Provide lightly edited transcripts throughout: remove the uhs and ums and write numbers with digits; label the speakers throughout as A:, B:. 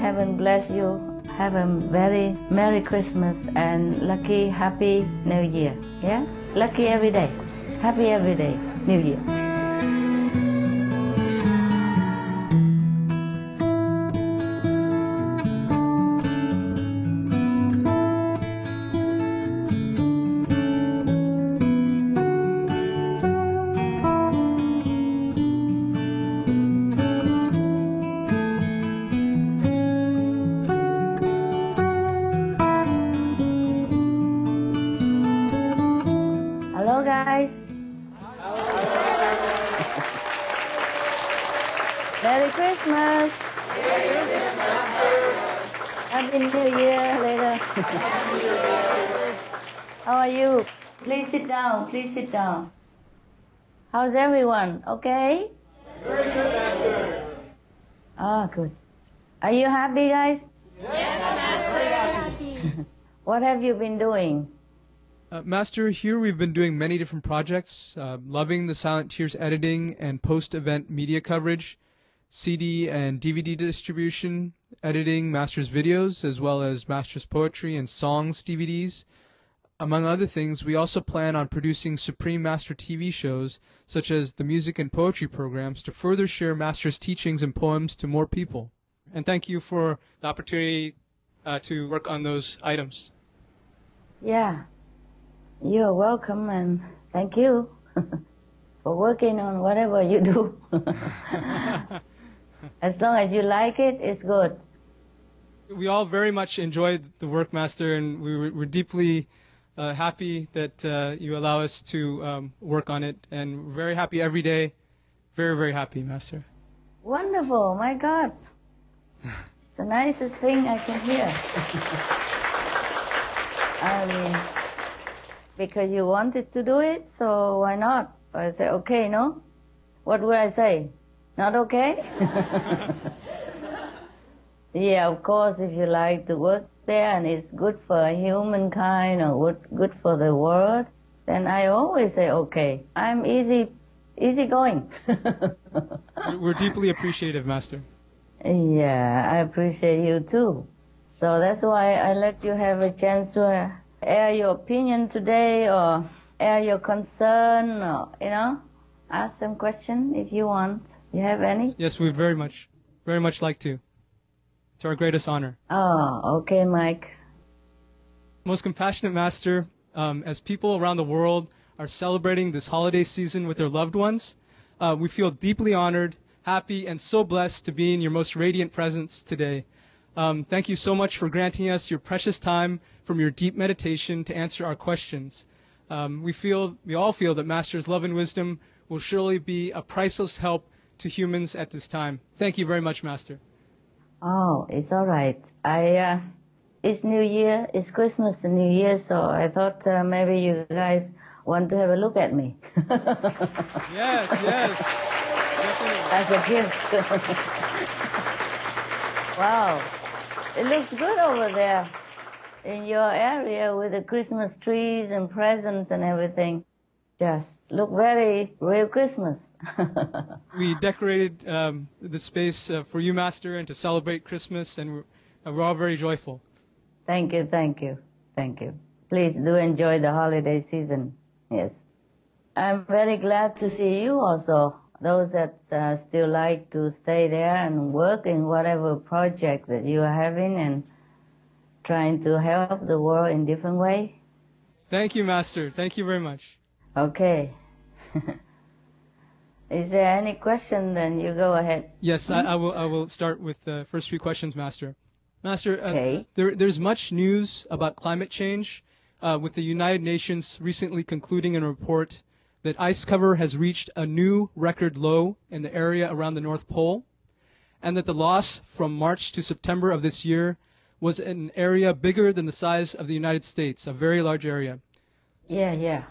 A: heaven bless you. Have a very Merry Christmas and lucky, happy New Year. Yeah? Lucky every day. Happy every day. New Year. Hello guys. Merry Christmas. Happy New Year later. How are you? Please sit down. Please sit down. How's everyone? Okay?
B: Very good, Master.
A: Oh, good. Are you happy, guys?
B: Yes, Master.
A: What have you been doing?
C: Master, here we've been doing many different projects, loving the Silent Tears editing and post-event media coverage, CD and DVD distribution, editing Master's videos, as well as Master's poetry and songs DVDs. Among other things, we also plan on producing Supreme Master TV shows, such as the music and poetry programs, to further share Master's teachings and poems to more people. And thank you for the opportunity to work on those items.
A: Yeah. You're welcome and thank you for working on whatever you do. As long as you like it, it's good.
C: We all very much enjoyed the work, Master, and we're deeply happy that you allow us to work on it, and we're very happy every day. Very, very happy, Master.
A: Wonderful, my God. It's the nicest thing I can hear. I mean, because you wanted to do it, so why not? So I say, okay, no? What would I say? Not okay? Yeah, of course, if you like to work there and it's good for humankind or good for the world, then I always say, okay. I'm easy going.
C: We're deeply appreciative, Master.
A: Yeah, I appreciate you too. So that's why I let you have a chance to air your opinion today or air your concern or, ask some question if you want. You have any?
C: Yes, we'd very much like to. It's our greatest honor.
A: Oh, okay, Mike.
C: Most compassionate Master, as people around the world are celebrating this holiday season with their loved ones, we feel deeply honored, happy, and so blessed to be in your most radiant presence today. Thank you so much for granting us your precious time from your deep meditation to answer our questions. We all feel that Master's love and wisdom will surely be a priceless help to humans at this time. Thank you very much, Master.
A: Oh, it's all right. It's New Year, it's Christmas and New Year, so I thought maybe you guys want to have a look at me.
C: Yes, definitely.
A: As a gift. Wow, it looks good over there in your area with the Christmas trees and presents and everything. Just look very real Christmas.
C: We decorated the space for you, Master, and to celebrate Christmas, and we're all very joyful.
A: Thank you, thank you, thank you. Please do enjoy the holiday season. Yes. I'm very glad to see you also. Those that still like to stay there and work in whatever project that you are having and trying to help the world in different way.
C: Thank you, Master. Thank you very much.
A: Okay. Is there any question? Then you go ahead.
C: Yes, I will start with the first few questions, Master. Master,
A: Okay.
C: There's much news about climate change, with the United Nations recently concluding in a report that ice cover has reached a new record low in the area around the North Pole, and that the loss from March to September of this year was an area bigger than the size of the United States, a very large area.
A: Yeah.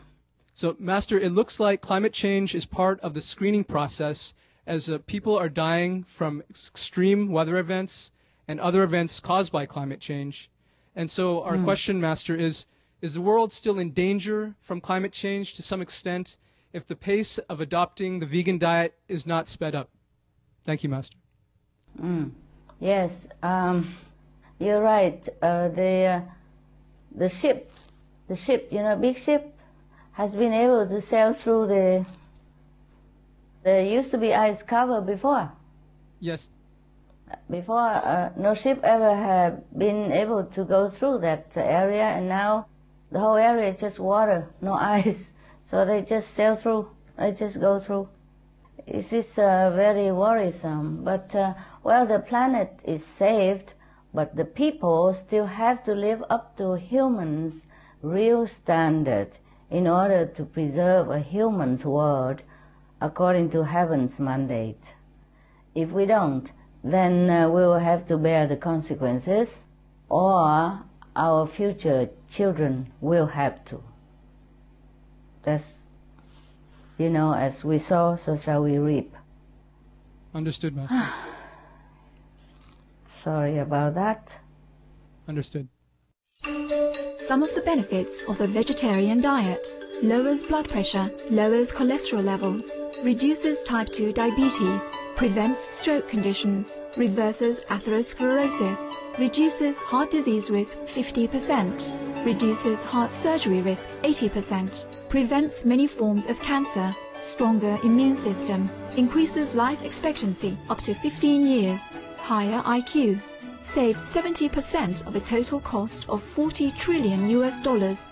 C: So, Master, it looks like climate change is part of the screening process as people are dying from extreme weather events and other events caused by climate change. And so our question, Master, is the world still in danger from climate change to some extent if the pace of adopting the vegan diet is not sped up? Thank you, Master.
A: Yes, you're right. The ship, big ship, has been able to sail through the. There used to be ice cover before.
C: Yes.
A: Before, no ship ever had been able to go through that area, and now the whole area is just water, no ice. So they just sail through. They just go through. This is very worrisome. But, the planet is saved, but the people still have to live up to humans' real standard in order to preserve a human's world according to heaven's mandate. If we don't, then we will have to bear the consequences, or our future children will have to. That's, as we sow, so shall we reap.
C: Understood, Master.
A: Sorry about that.
C: Understood.
D: Some of the benefits of a vegetarian diet: lowers blood pressure, lowers cholesterol levels, reduces type 2 diabetes, prevents stroke conditions, reverses atherosclerosis, reduces heart disease risk 50%, reduces heart surgery risk 80%, prevents many forms of cancer, stronger immune system, increases life expectancy up to 15 years, higher IQ, saves 70% of a total cost of $40 trillion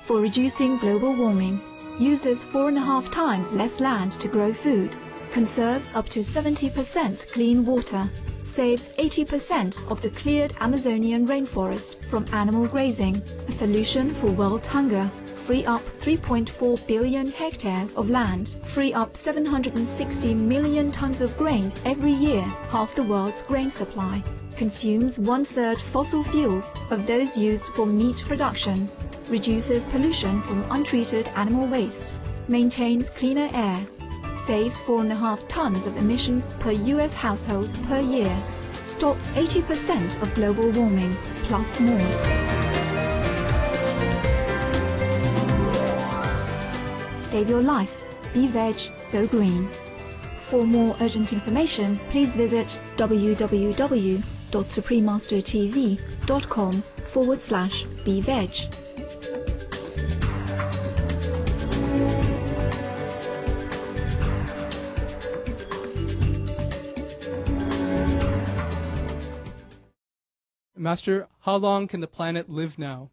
D: for reducing global warming, uses 4.5 times less land to grow food, conserves up to 70% clean water, saves 80% of the cleared Amazonian rainforest from animal grazing, a solution for world hunger, free up 3.4 billion hectares of land, free up 760 million tons of grain every year, half the world's grain supply, consumes 1/3 fossil fuels of those used for meat production, reduces pollution from untreated animal waste, maintains cleaner air, saves 4.5 tons of emissions per US household per year, stop 80% of global warming, plus more. Save your life. Be veg, go green. For more urgent information, please visit www.suprememastertv.com/beveg.
C: Master, how long can the planet live now?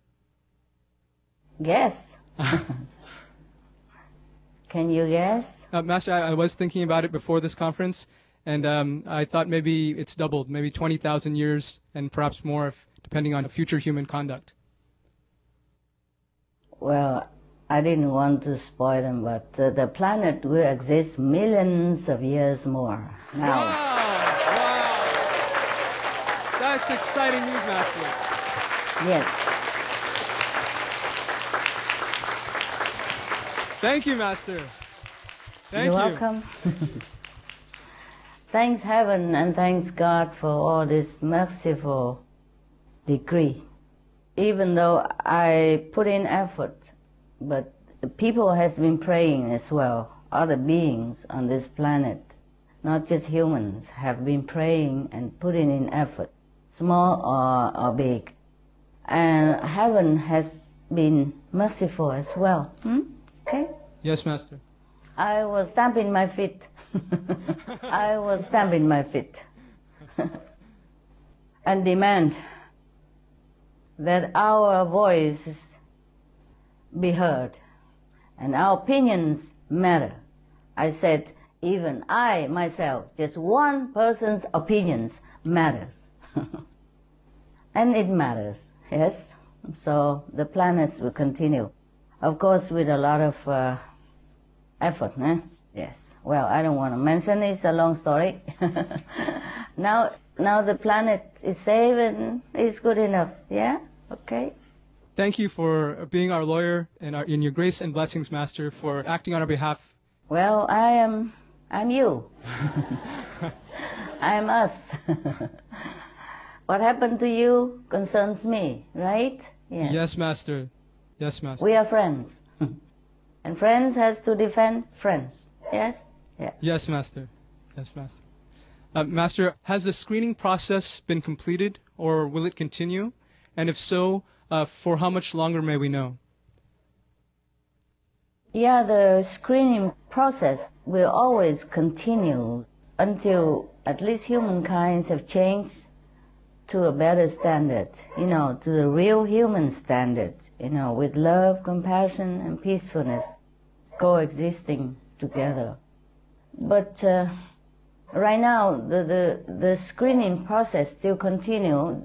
A: Guess. Can you guess?
C: Master, I was thinking about it before this conference, and I thought maybe it's doubled, maybe 20,000 years, and perhaps more, depending on future human conduct.
A: Well, I didn't want to spoil them, but the planet will exist millions of years more. Now.
C: Wow! That's exciting news, Master.
A: Yes.
C: Thank you, Master. Thank
A: You're
C: you.
A: welcome. Thanks heaven and thanks God for all this merciful decree. Even though I put in effort, but the people has been praying as well. Other beings on this planet, not just humans, have been praying and putting in effort, small or big. And heaven has been merciful as well. Okay?
C: Yes, Master.
A: I was stamping my feet. I was stamping my feet. And demand that our voices be heard and our opinions matter. I said, even I myself, just one person's opinions matters. And it matters, yes? So the planets will continue. Of course, with a lot of effort, eh? Yes. Well, I don't want to mention it. It's a long story. Now the planet is safe and it's good enough. Yeah? Okay?
C: Thank you for being our lawyer and in your grace and blessings, Master, for acting on our behalf.
A: Well, I'm you. I'm us. What happened to you concerns me, right? Yes.
C: Yes, Master. Yes, Master.
A: We are friends. And friends has to defend friends. Yes? Yes.
C: Yes, Master. Yes, Master. Master, has the screening process been completed, or will it continue? And if so, for how much longer may we know?
A: Yeah, the screening process will always continue until at least humankind have changed to a better standard, to the real human standard, with love, compassion, and peacefulness coexisting together. But right now, the screening process still continues,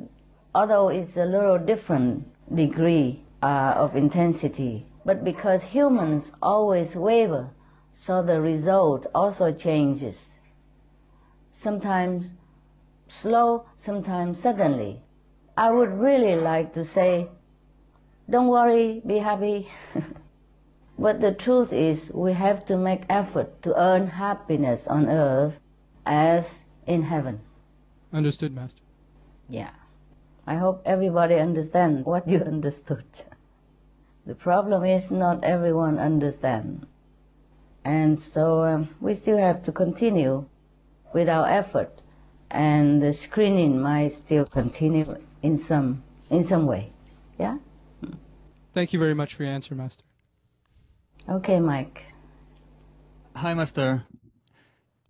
A: although it's a little different degree of intensity. But because humans always waver, so the result also changes. Sometimes slow, sometimes suddenly. I would really like to say, don't worry, be happy. But the truth is, we have to make effort to earn happiness on earth as in heaven.
C: Understood, Master.
A: Yeah. I hope everybody understands what you understood. The problem is not everyone understands. And so we still have to continue with our effort, and the screening might still continue in some way. Yeah?
C: Thank you very much for your answer, Master.
A: Okay, Mike.
E: Hi, Master.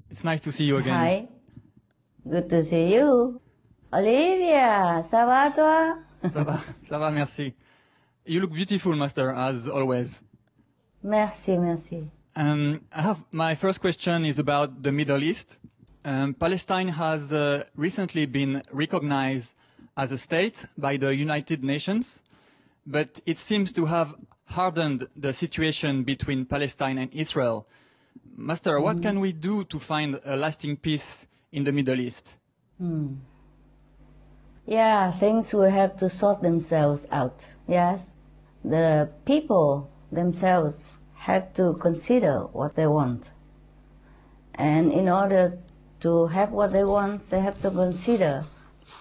E: It's nice to see you again.
A: Hi. Good to see you. Olivia, ça va toi?
E: Ça va, merci. You look beautiful, Master, as always.
A: Merci, merci.
E: My first question is about the Middle East. Palestine has recently been recognized as a state by the United Nations, but it seems to have hardened the situation between Palestine and Israel. Master, what can we do to find a lasting peace in the Middle East?
A: Yeah, things will have to sort themselves out. Yes, the people themselves have to consider what they want. And in order to have what they want, they have to consider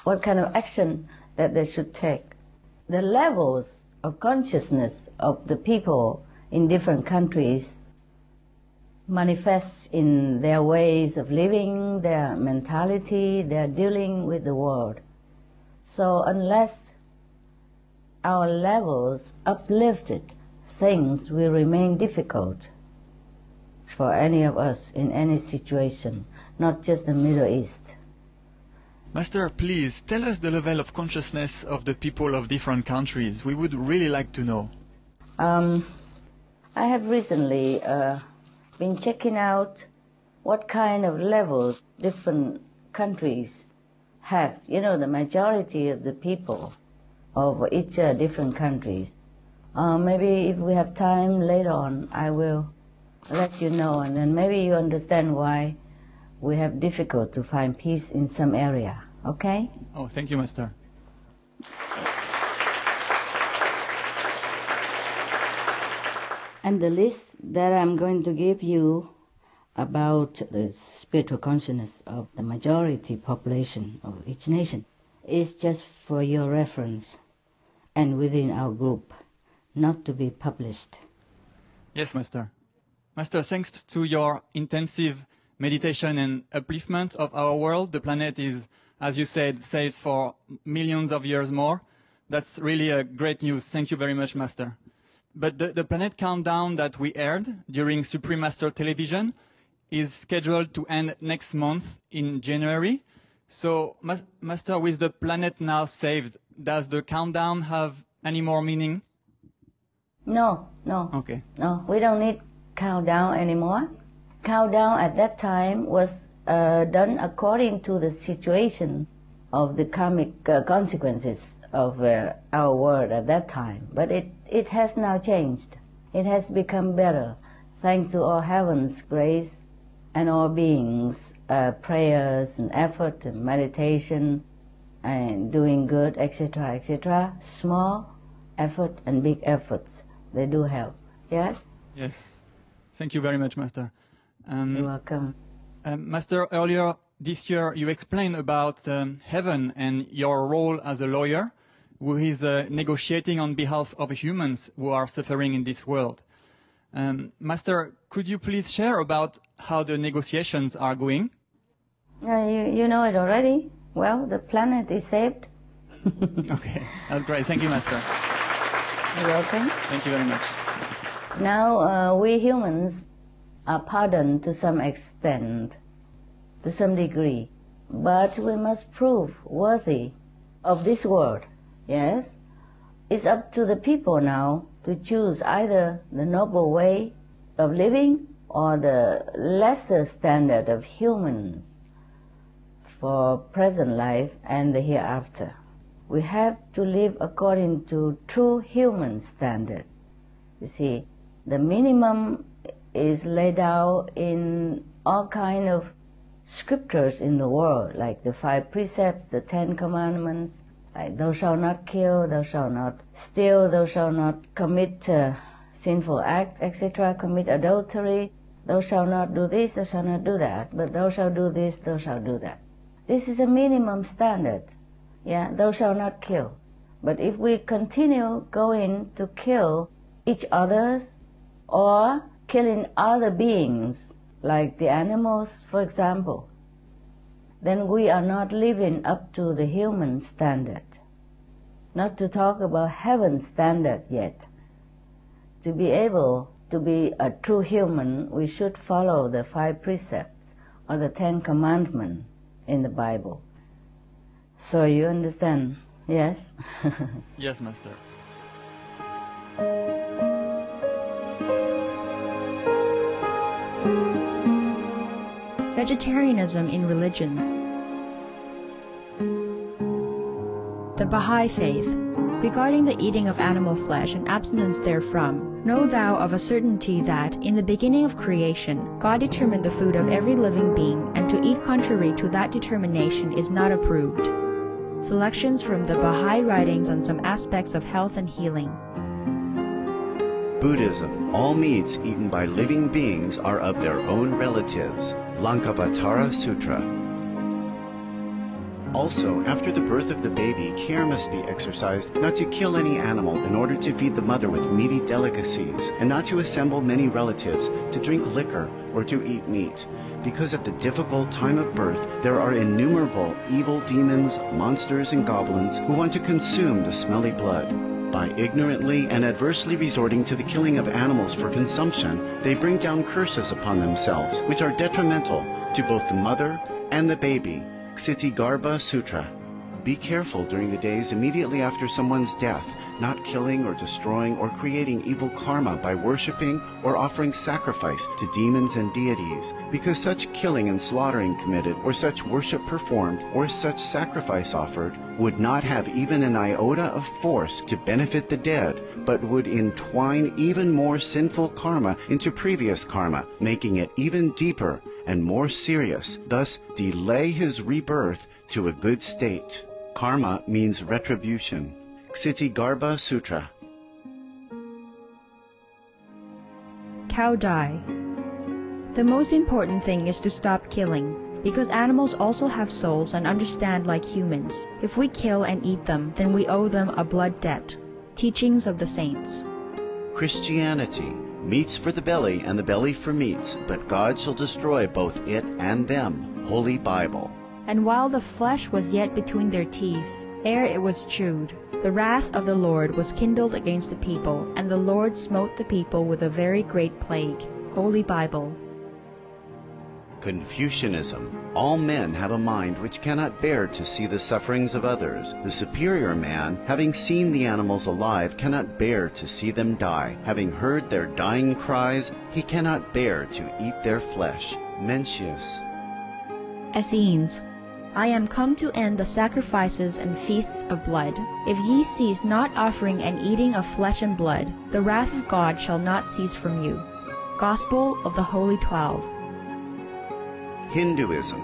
A: what kind of action that they should take. The levels of consciousness of the people in different countries manifests in their ways of living, their mentality, their dealing with the world. So unless our levels uplifted, things will remain difficult for any of us in any situation, not just the Middle East.
E: Master, please tell us the level of consciousness of the people of different countries. We would really like to know.
A: I have recently been checking out what kind of levels different countries have. The majority of the people of each different countries. Maybe if we have time later on, I will let you know, and then maybe you understand why we have difficult to find peace in some area. Okay?
E: Oh, thank you, Master.
A: And the list that I'm going to give you about the spiritual consciousness of the majority population of each nation is just for your reference and within our group, not to be published.
E: Yes, Master. Master, thanks to your intensive meditation and upliftment of our world, the planet is, as you said, saved for millions of years more. That's really a great news. Thank you very much, Master. But the planet countdown that we aired during Supreme Master Television is scheduled to end next month in January. So, Master, with the planet now saved, does the countdown have any more meaning?
A: No.
E: Okay.
A: No, we don't need countdown anymore. Countdown at that time was done according to the situation of the karmic consequences of our world at that time. But it has now changed. It has become better, thanks to all heaven's grace and all beings' prayers and effort and meditation and doing good, etc., etc. Small effort and big efforts, they do help. Yes?
E: Yes. Thank you very much, Master.
A: You're welcome.
E: Master, earlier this year you explained about heaven and your role as a lawyer who is negotiating on behalf of humans who are suffering in this world. Master, could you please share about how the negotiations are going?
A: You know it already. Well, the planet is saved.
E: Okay, that's great. Thank you, Master.
A: You're welcome.
E: Thank you very much.
A: Now, we humans are pardoned to some extent, to some degree, but we must prove worthy of this world, yes? It's up to the people now to choose either the noble way of living or the lesser standard of humans for present life and the hereafter. We have to live according to true human standard. You see, the minimum is laid out in all kind of scriptures in the world, like the 5 precepts, the 10 commandments, like thou shalt not kill, thou shalt not steal, thou shalt not commit sinful act, etc., commit adultery, thou shalt not do this, thou shalt not do that, but thou shalt do this, thou shalt do that. This is a minimum standard. Yeah, thou shalt not kill. But if we continue going to kill each others or killing other beings, like the animals, for example, then we are not living up to the human standard. Not to talk about heaven's standard yet. To be able to be a true human, we should follow the 5 precepts or the 10 commandments in the Bible. So you understand, yes?
E: Yes, Master.
F: Vegetarianism in religion. The Baha'i Faith. Regarding the eating of animal flesh and abstinence therefrom, know thou of a certainty that, in the beginning of creation, God determined the food of every living being, and to eat contrary to that determination is not approved. Selections from the Baha'i writings on some aspects of health and healing.
G: Buddhism. All meats eaten by living beings are of their own relatives. Lankavatara Sutra. Also, after the birth of the baby, care must be exercised not to kill any animal in order to feed the mother with meaty delicacies, and not to assemble many relatives to drink liquor or to eat meat, because at the difficult time of birth there are innumerable evil demons, monsters, and goblins who want to consume the smelly blood. By ignorantly and adversely resorting to the killing of animals for consumption, they bring down curses upon themselves, which are detrimental to both the mother and the baby. Ksitigarbha Sutra. Be careful during the days immediately after someone's death, not killing or destroying or creating evil karma by worshipping or offering sacrifice to demons and deities, because such killing and slaughtering committed, or such worship performed, or such sacrifice offered, would not have even an iota of force to benefit the dead, but would entwine even more sinful karma into previous karma, making it even deeper and more serious, thus delay his rebirth to a good state. Karma means retribution. Ksitigarbha Sutra.
F: Cow die. The most important thing is to stop killing, because animals also have souls and understand like humans. If we kill and eat them, then we owe them a blood debt. Teachings of the Saints.
G: Christianity. Meats for the belly and the belly for meats, but God shall destroy both it and them. Holy Bible.
F: And while the flesh was yet between their teeth, ere it was chewed, the wrath of the Lord was kindled against the people, and the Lord smote the people with a very great plague. Holy Bible.
G: Confucianism. All men have a mind which cannot bear to see the sufferings of others. The superior man, having seen the animals alive, cannot bear to see them die. Having heard their dying cries, he cannot bear to eat their flesh. Mencius.
F: Essenes. I am come to end the sacrifices and feasts of blood. If ye cease not offering and eating of flesh and blood, the wrath of God shall not cease from you. Gospel of the Holy 12.
G: Hinduism.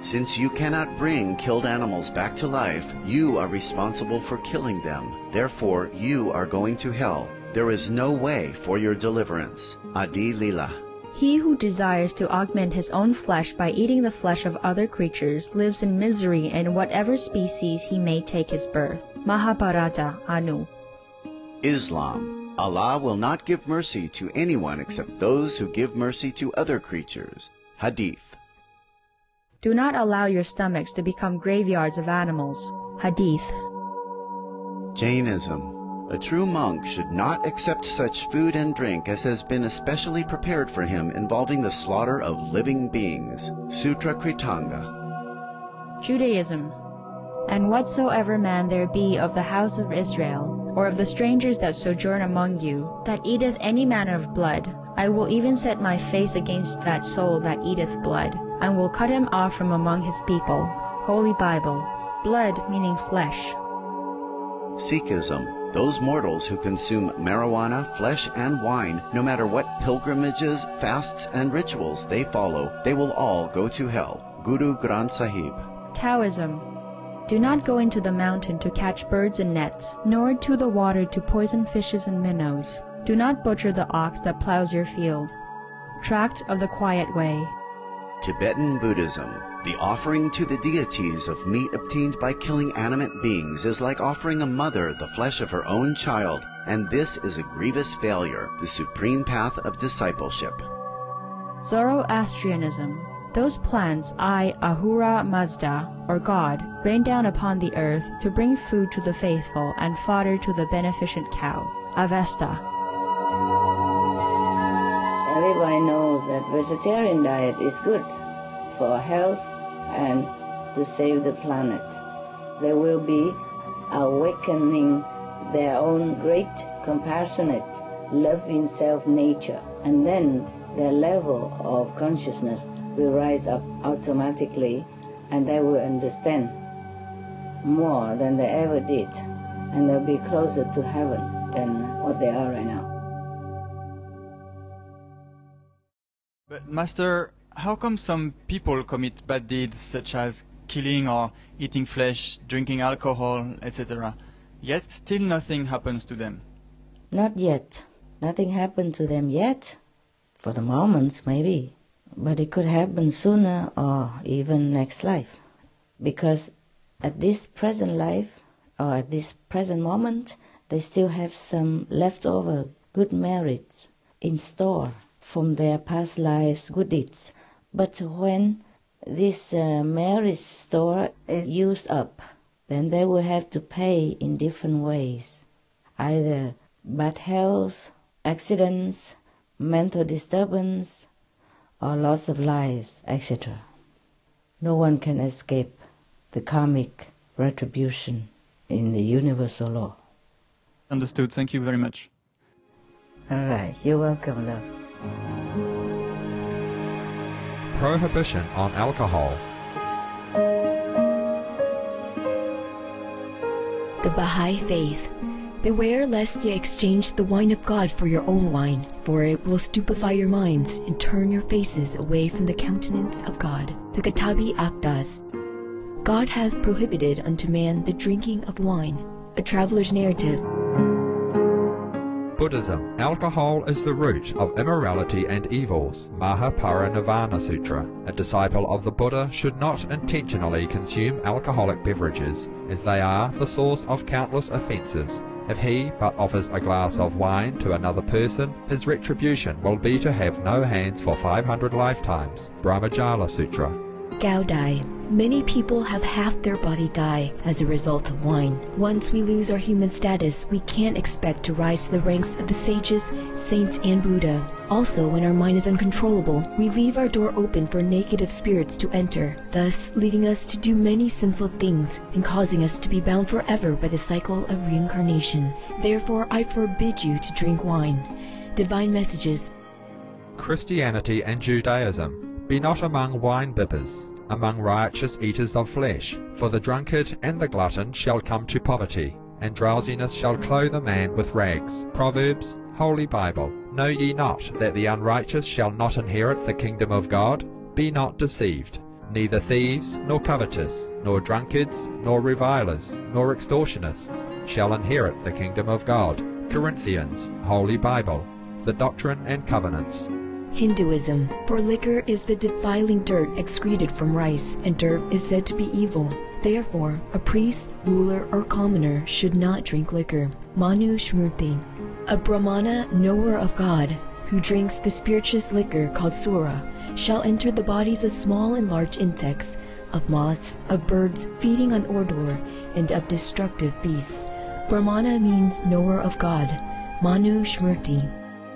G: Since you cannot bring killed animals back to life, you are responsible for killing them. Therefore, you are going to hell. There is no way for your deliverance. Adi Lila.
F: He who desires to augment his own flesh by eating the flesh of other creatures lives in misery in whatever species he may take his birth. Mahabharata, Anu.
G: Islam. Allah will not give mercy to anyone except those who give mercy to other creatures. Hadith.
F: Do not allow your stomachs to become graveyards of animals. Hadith.
G: Jainism. A true monk should not accept such food and drink as has been especially prepared for him involving the slaughter of living beings. Sutra Kritanga.
F: Judaism. And whatsoever man there be of the house of Israel, or of the strangers that sojourn among you, that eateth any manner of blood, I will even set my face against that soul that eateth blood, and will cut him off from among his people. Holy Bible. Blood meaning flesh.
G: Sikhism. Those mortals who consume marijuana, flesh, and wine, no matter what pilgrimages, fasts, and rituals they follow, they will all go to hell. Guru Granth Sahib.
F: Taoism. Do not go into the mountain to catch birds and nets, nor to the water to poison fishes and minnows. Do not butcher the ox that plows your field. Tract of the Quiet Way.
G: Tibetan Buddhism. The offering to the deities of meat obtained by killing animate beings is like offering a mother the flesh of her own child, and this is a grievous failure, the supreme path of discipleship.
F: Zoroastrianism. Those plants I, Ahura Mazda, or God, rain down upon the earth to bring food to the faithful and fodder to the beneficent cow. Avesta.
A: Everybody knows that vegetarian diet is good for health and to save the planet. They will be awakening their own great compassionate love in self nature, and then their level of consciousness will rise up automatically, and they will understand more than they ever did, and they'll be closer to heaven than what they are right now.
E: But Master, how come some people commit bad deeds such as killing or eating flesh, drinking alcohol, etc., yet still nothing happens to them?
A: Not yet. Nothing happened to them yet. For the moment, maybe. But it could happen sooner or even next life. Because at this present life, or at this present moment, they still have some leftover good merits in store from their past lives' good deeds. But when this merit store is used up, then they will have to pay in different ways. Either bad health, accidents, mental disturbance, or loss of lives, etc. No one can escape the karmic retribution in the universal law.
E: Understood. Thank you very much.
A: All right. You're welcome, love.
H: Prohibition on alcohol.
I: The Baha'i Faith. Beware lest ye exchange the wine of God for your own wine, for it will stupefy your minds and turn your faces away from the countenance of God. The Kitabi Akdas. God hath prohibited unto man the drinking of wine. A Traveler's Narrative.
H: Buddhism. Alcohol is the root of immorality and evils. Mahaparinirvana Sutra. A disciple of the Buddha should not intentionally consume alcoholic beverages, as they are the source of countless offences. If he but offers a glass of wine to another person, his retribution will be to have no hands for 500 lifetimes. Brahmajala Sutra.
I: Gaudai. Many people have half their body die as a result of wine. Once we lose our human status, we can't expect to rise to the ranks of the sages, saints, and Buddha. Also, when our mind is uncontrollable, we leave our door open for negative spirits to enter, thus leading us to do many sinful things and causing us to be bound forever by the cycle of reincarnation. Therefore, I forbid you to drink wine. Divine Messages.
H: Christianity and Judaism. Be not among wine bibbers, among riotous eaters of flesh, for the drunkard and the glutton shall come to poverty, and drowsiness shall clothe a man with rags. Proverbs, Holy Bible. Know ye not that the unrighteous shall not inherit the kingdom of God? Be not deceived. Neither thieves, nor covetous, nor drunkards, nor revilers, nor extortionists shall inherit the kingdom of God. Corinthians, Holy Bible. The Doctrine and Covenants.
I: Hinduism. For liquor is the defiling dirt excreted from rice, and dirt is said to be evil. Therefore, a priest, ruler, or commoner should not drink liquor. Manu Smriti. A Brahmana, knower of God, who drinks the spirituous liquor called Sura, shall enter the bodies of small and large insects, of moths, of birds feeding on ordure, and of destructive beasts. Brahmana means knower of God. Manu Shmurti.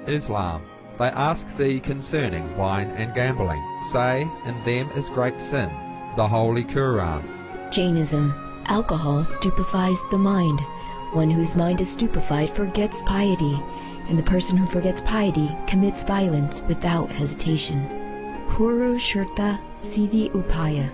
H: Islam. They ask thee concerning wine and gambling. Say, in them is great sin. The Holy Quran.
I: Jainism. Alcohol stupefies the mind. One whose mind is stupefied forgets piety, and the person who forgets piety commits violence without hesitation. Puru Shurta Siddhi Upaya.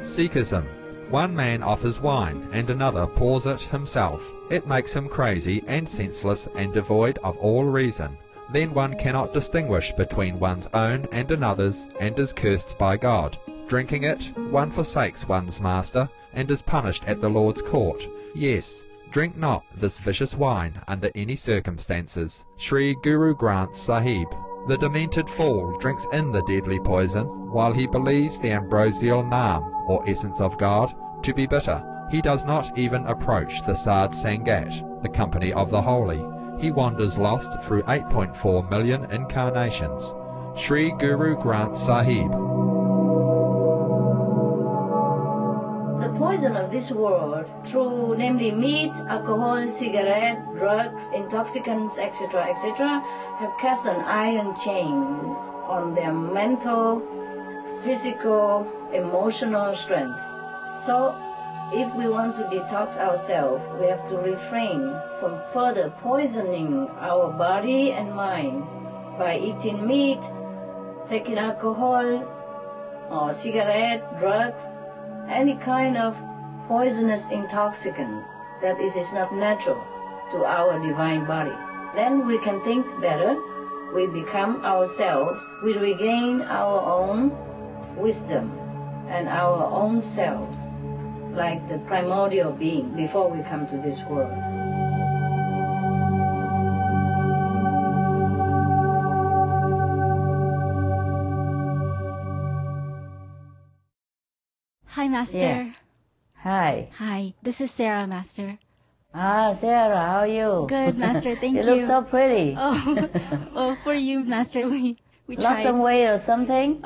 H: Sikhism. One man offers wine, and another pours it himself. It makes him crazy and senseless and devoid of all reason. Then one cannot distinguish between one's own and another's, and is cursed by God. Drinking it, one forsakes one's master, and is punished at the Lord's court. Yes, drink not this vicious wine under any circumstances. Sri Guru Granth Sahib. The demented fool drinks in the deadly poison, while he believes the ambrosial Naam, or essence of God, to be bitter. He does not even approach the Sad Sangat, the company of the holy. He wanders lost through 8.4 million incarnations. Sri Guru Granth Sahib.
A: The poison of this world, through namely meat, alcohol, cigarette, drugs, intoxicants, etc., etc., have cast an iron chain on their mental, physical, emotional strength. So, if we want to detox ourselves, we have to refrain from further poisoning our body and mind by eating meat, taking alcohol, or cigarette, drugs, any kind of poisonous intoxicant that is not natural to our divine body. Then we can think better, we become ourselves, we regain our own wisdom and our own selves, like the primordial being before we come to this world.
J: Hi, Master.
A: Yeah. Hi.
J: Hi, this is Sarah, Master.
A: Ah, Sarah, how are you?
J: Good, Master, thank you.
A: You look so pretty.
J: Oh, for you, Master, we
A: Lost
J: tried.
A: some weight or something?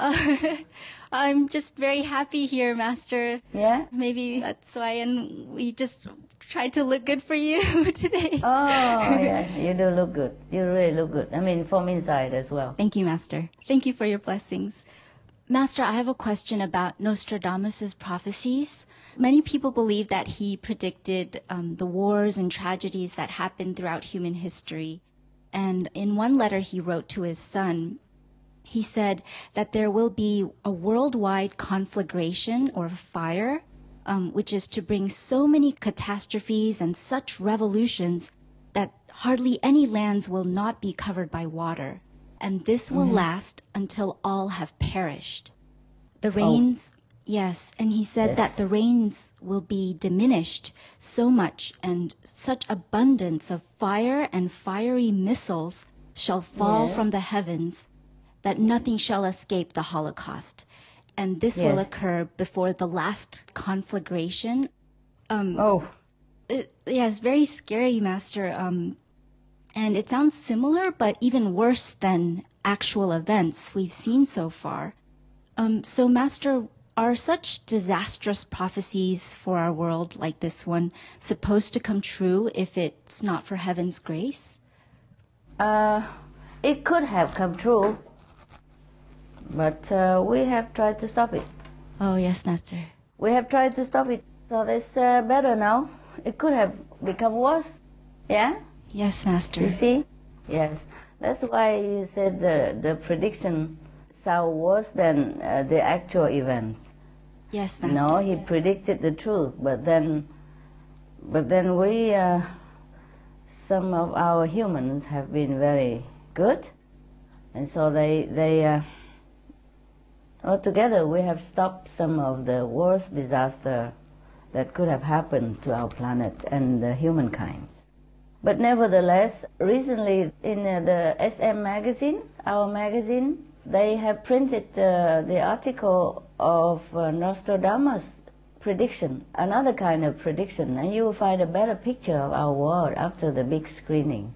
J: I'm just very happy here, Master.
A: Yeah?
J: Maybe that's why, and we just tried to look good for you today.
A: Oh, yeah, you do look good. You really look good. I mean, from inside as well.
J: Thank you, Master. Thank you for your blessings. Master, I have a question about Nostradamus' prophecies. Many people believe that he predicted the wars and tragedies that happened throughout human history. And in one letter he wrote to his son, he said that there will be a worldwide conflagration or fire, which is to bring so many catastrophes and such revolutions that hardly any lands will not be covered by water. And this will last until all have perished. The rains, yes, and he said that the rains will be diminished so much, and such abundance of fire and fiery missiles shall fall from the heavens that nothing shall escape the Holocaust. And this will occur before the last conflagration. Yes, very scary, Master. And it sounds similar, but even worse than actual events we've seen so far. So, Master, are such disastrous prophecies for our world like this one supposed to come true if it's not for heaven's grace?
A: It could have come true, but we have tried to stop it.
J: Oh, yes, Master.
A: We have tried to stop it, so it's better now. It could have become worse, yeah?
J: Yes, Master.
A: You see? Yes. That's why you said the prediction sound worse than the actual events.
J: Yes, Master.
A: No, he predicted the truth, but then we, some of our humans have been very good, and so they altogether we have stopped some of the worst disaster that could have happened to our planet and the humankind. But nevertheless, recently in the SM magazine, our magazine, they have printed the article of Nostradamus' prediction, another kind of prediction, and you will find a better picture of our world after the big screening.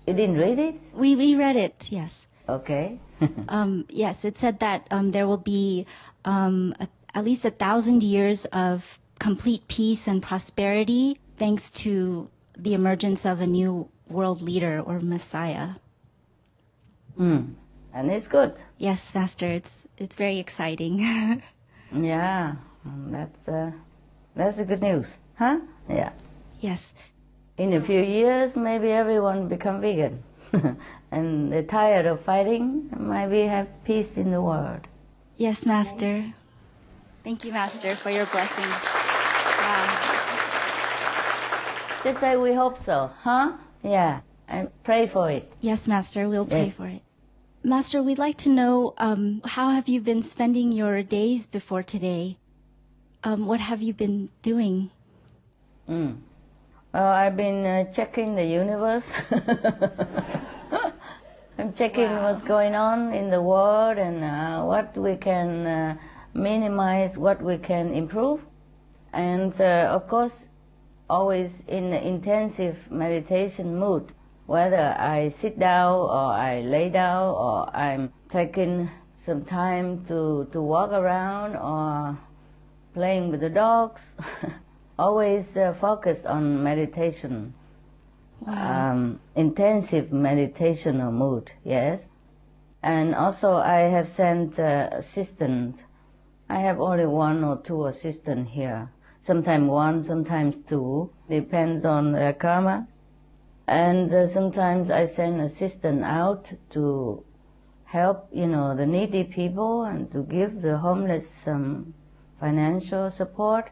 A: You didn't read it?
J: We read it, yes.
A: Okay.
J: Yes, it said that there will be at least 1,000 years of complete peace and prosperity thanks to the emergence of a new world leader or Messiah.
A: And it's good.
J: Yes, Master, it's very exciting.
A: Yeah, that's a good news, huh? Yeah.
J: Yes.
A: In a few years, maybe everyone become vegan. And they're tired of fighting, maybe have peace in the world.
J: Yes, Master. Thank you, Master, for your blessing. Wow.
A: Just say we hope so, huh? Yeah, and pray for it.
J: Yes, Master, we'll pray
A: Yes.
J: for it. Master, we'd like to know how have you been spending your days before today? What have you been doing?
A: Well, I've been checking the universe. I'm checking what's going on in the world and what we can minimize, what we can improve. And of course, always in the intensive meditation mood, whether I sit down or I lay down or I'm taking some time to walk around or playing with the dogs. Always focus on meditation.
J: Wow.
A: Intensive meditational mood, yes. And also I have sent assistants. I have only 1 or 2 assistants here. Sometimes 1, sometimes 2, depends on the karma. And sometimes I send assistant out to help, the needy people and to give the homeless some financial support,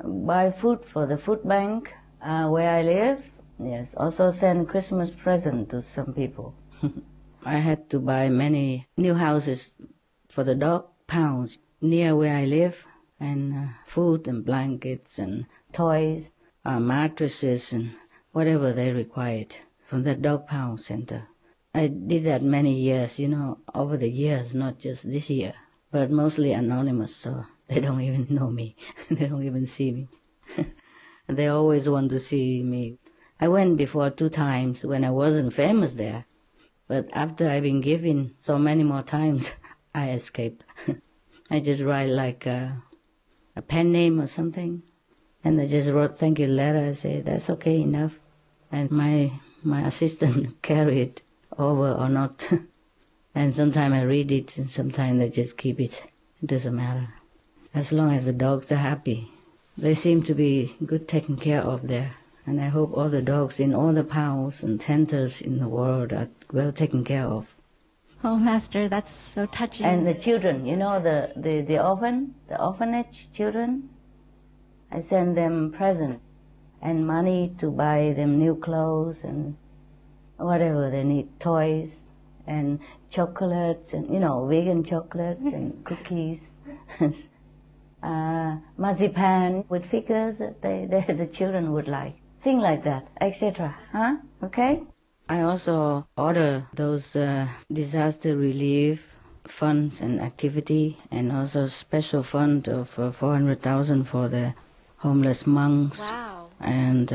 A: buy food for the food bank where I live. Yes, also send Christmas present to some people. I had to buy many new houses for the dog pounds near where I live, and food and blankets and toys, mattresses and whatever they required from the dog pound center. I did that many years, over the years, not just this year, but mostly anonymous, so they don't even know me. They don't even see me. They always want to see me. I went before 2 times when I wasn't famous there, but after I've been given so many more times, I escaped. I just write like a pen name or something, and I just wrote thank you letter. I say that's okay enough, and my assistant carry it over or not. And sometimes I read it, and sometimes I just keep it. It doesn't matter, as long as the dogs are happy. They seem to be good taken care of there. And I hope all the dogs in all the pounds and centers in the world are well taken care of.
J: Oh, Master, that's so touching.
A: And the children, the orphanage children, I send them presents and money to buy them new clothes and whatever they need, toys and chocolates and, vegan chocolates and cookies. Marzipan with figures that the children would like. Things like that, etc. Huh? Okay? I also order those disaster relief funds and activity, and also special fund of 400,000 for the homeless monks.
J: Wow.
A: And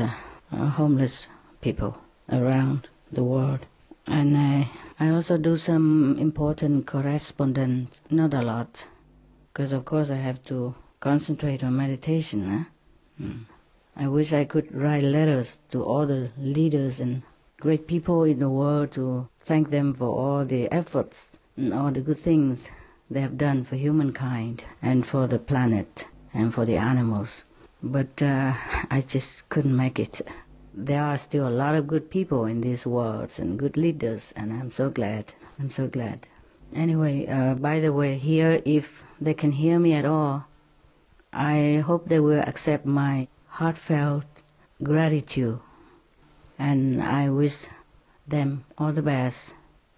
A: homeless people around the world. And I also do some important correspondence, not a lot, because of course I have to concentrate on meditation. I wish I could write letters to all the leaders and great people in the world to thank them for all the efforts and all the good things they have done for humankind and for the planet and for the animals. But I just couldn't make it. There are still a lot of good people in these worlds and good leaders, and I'm so glad. I'm so glad. Anyway, by the way, here, if they can hear me at all, I hope they will accept my heartfelt gratitude, and I wish them all the best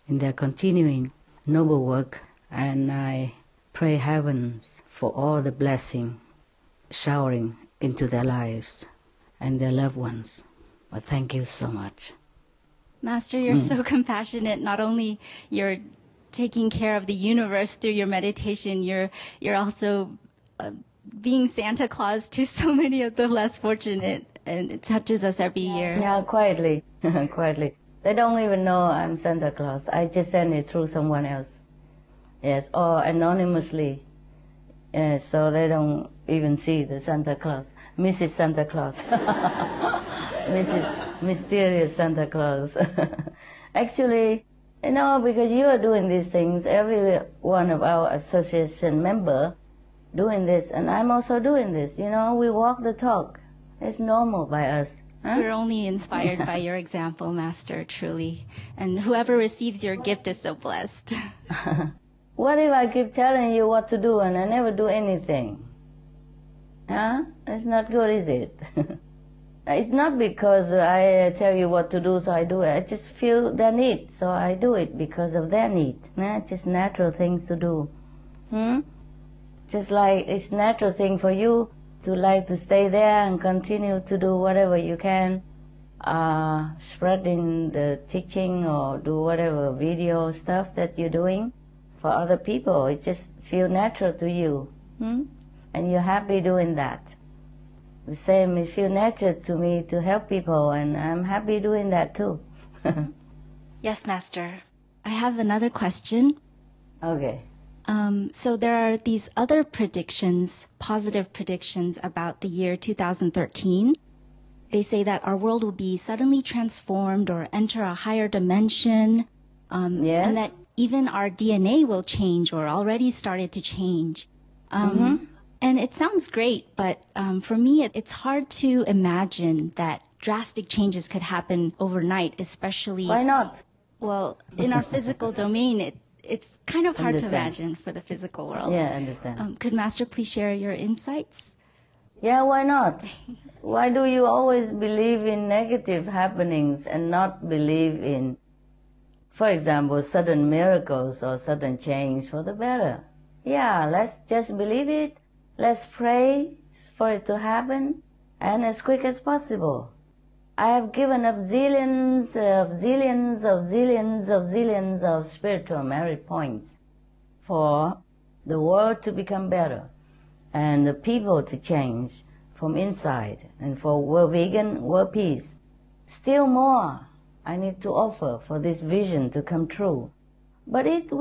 A: in their continuing noble work, and I pray heavens for all the blessing showering into their lives and their loved ones. Well, thank you so much.
J: Master, you're so compassionate. Not only you're taking care of the universe through your meditation, you're also being Santa Claus to so many of the less fortunate, and it touches us every year.
A: Yeah, quietly, quietly. They don't even know I'm Santa Claus. I just send it through someone else. Yes, or anonymously, so they don't even see the Santa Claus, Mrs. Santa Claus, Mrs. Mysterious Santa Claus. Actually, you know, because you are doing these things, every one of our association member doing this, and I'm also doing this. You know, we walk the talk. It's normal by us. Huh?
J: We're only inspired by your example, Master, truly. And whoever receives your gift is so blessed.
A: What if I keep telling you what to do and I never do anything? Huh? That's not good, is it? It's not because I tell you what to do, so I do it. I just feel their need, so I do it because of their need. Just natural things to do. Just like it's natural thing for you to like to stay there and continue to do whatever you can, spreading the teaching or do whatever video stuff that you're doing for other people. It just feel natural to you, and you're happy doing that. The same, it feel natural to me to help people, and I'm happy doing that too.
J: Yes, Master. I have another question.
A: Okay.
J: So there are these other predictions, positive predictions about the year 2013. They say that our world will be suddenly transformed or enter a higher dimension,
A: Yes.
J: and that even our DNA will change or already started to change. And it sounds great, but for me, it's hard to imagine that drastic changes could happen overnight, especially...
A: Why not?
J: Well, in our physical domain, it's kind of hard to
A: Understand.
J: imagine for the physical world.
A: Yeah, I understand.
J: Could Master please share your insights?
A: Yeah, why not? Why do you always believe in negative happenings and not believe in, for example, sudden miracles or sudden change for the better? Yeah, let's just believe it. Let's pray for it to happen, and as quick as possible. I have given up zillions of spiritual merit points for the world to become better and the people to change from inside, and for world vegan, world peace. Still more I need to offer for this vision to come true. But it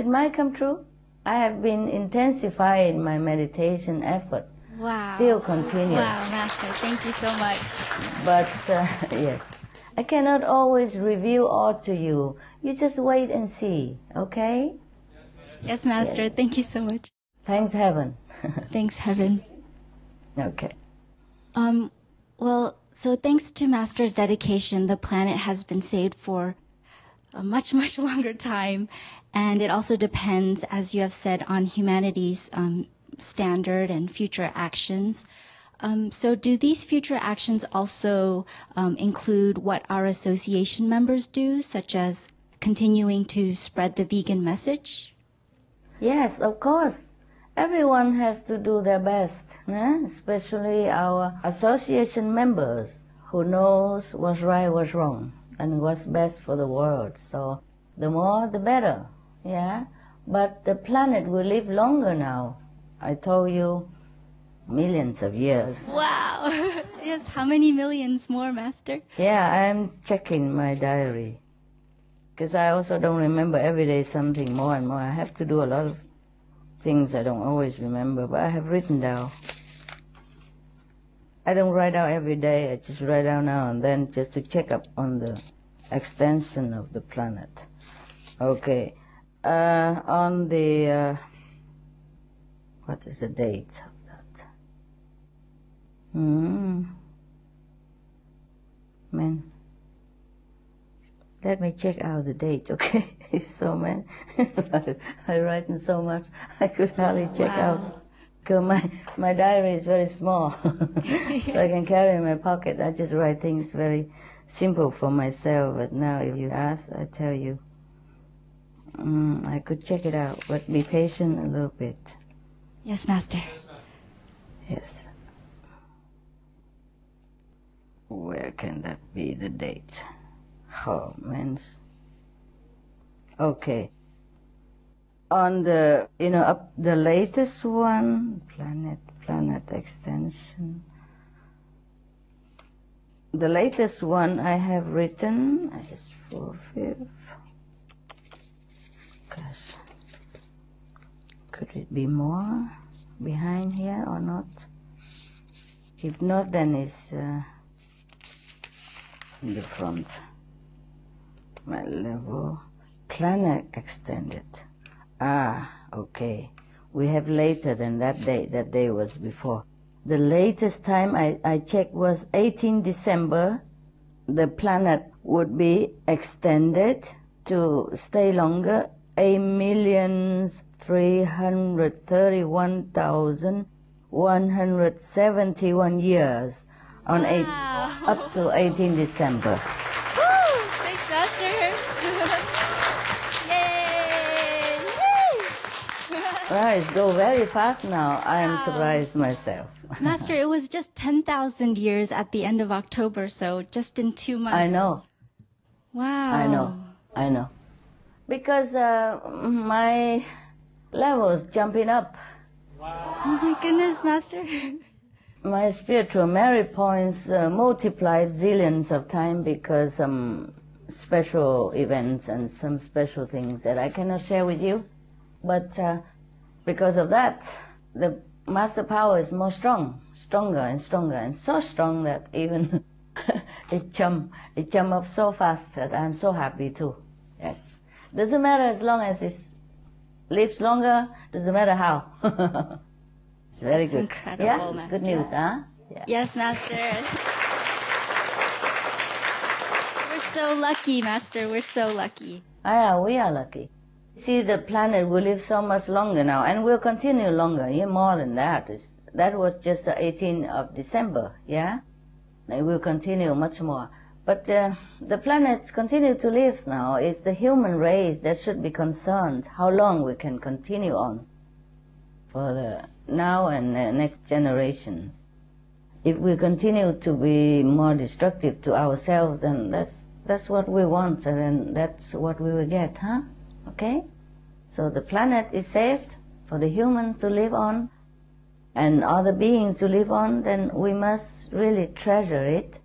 A: might come true. I have been intensifying my meditation effort.
J: Wow.
A: Still continue.
J: Wow, Master, thank you so much.
A: But yes, I cannot always reveal all to you. You just wait and see, okay?
J: Yes, Master,
A: Yes.
J: thank you so much.
A: Thanks heaven.
J: Thanks, Heaven.
A: Okay.
J: Well, so thanks to Master's dedication, the planet has been saved for a much, much longer time. And it also depends, as you have said, on humanity's standard and future actions. So do these future actions also include what our association members do, such as continuing to spread the vegan message?
A: Yes, of course. Everyone has to do their best, especially our association members who knows what's right, what's wrong, and what's best for the world. So the more, the better, yeah? But the planet will live longer now. I told you, millions of years.
J: Wow! Yes, how many millions more, Master?
A: Yeah, I'm checking my diary, because I also don't remember every day something more and more. I have to do a lot of things I don't always remember, but I have written down. I don't write out every day, I just write down now and then just to check up on the extension of the planet. Okay, on the, what is the date of that? Man, let me check out the date, okay? So, man, I write in so much, I could hardly check out. Because my diary is very small, so I can carry in my pocket. I just write things very simple for myself. But now if you ask, I tell you. I could check it out, but be patient a little bit.
J: Yes, Master.
A: Yes. Where can that be, the date? Oh, man. Okay. On the, up the latest one, planet extension. The latest one I have written is 4/5. Gosh, Could it be more behind here or not? If not, then it's in the front. My level. Planet extended. Okay. We have later than that day. That day was before. The latest time I checked was 18 December. The planet would be extended to stay longer, 8,331,171 years on up to 18 December.
J: Woo! Thanks, Master. Yay!
A: Right, go very fast now. I am surprised myself.
J: Master, it was just 10,000 years at the end of October, so just in 2 months.
A: I know.
J: Wow.
A: I know. Because my level is jumping up.
J: Wow. Oh my goodness, Master.
A: My spiritual merit points multiplied zillions of time because some special events and some special things that I cannot share with you. But because of that, the master power is more stronger and stronger, and so strong that even it jump up so fast that I'm so happy too. Yes. Doesn't matter as long as it lives longer, doesn't matter how. Very
J: That's
A: good.
J: Incredible,
A: Yeah,
J: Master.
A: good news, huh? Yeah.
J: Yes, Master. We're so lucky, Master. We're so lucky.
A: Yeah, we are lucky. See, the planet will live so much longer now, and will continue longer, more than that. That was just the 18th of December, yeah? It will continue much more. But the planets continue to live now. It's the human race that should be concerned how long we can continue on for the now and the next generations. If we continue to be more destructive to ourselves, then that's what we want, and then that's what we will get, huh? Okay? So the planet is saved for the humans to live on and other beings to live on, then we must really treasure it,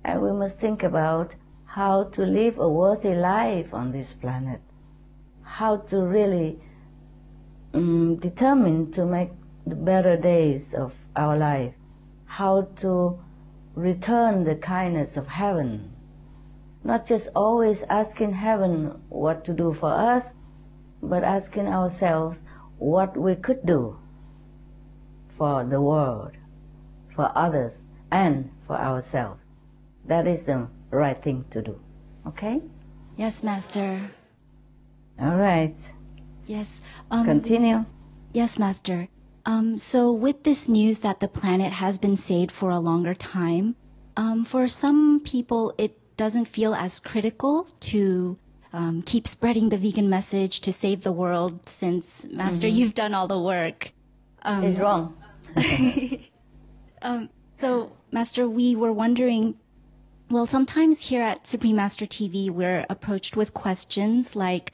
A: and we must think about how to live a worthy life on this planet, how to really determine to make the better days of our life, how to return the kindness of heaven, not just always asking heaven what to do for us, but asking ourselves what we could do for the world, for others, and for ourselves. That is the right thing to do. Okay?
J: Yes, Master.
A: All right.
J: Yes.
A: Continue.
J: Yes, Master. So with this news that the planet has been saved for a longer time, for some people it doesn't feel as critical to keep spreading the vegan message to save the world, since, Master, you've done all the work.
A: It's wrong.
J: So, Master, we were wondering, well, sometimes here at Supreme Master TV, we're approached with questions like,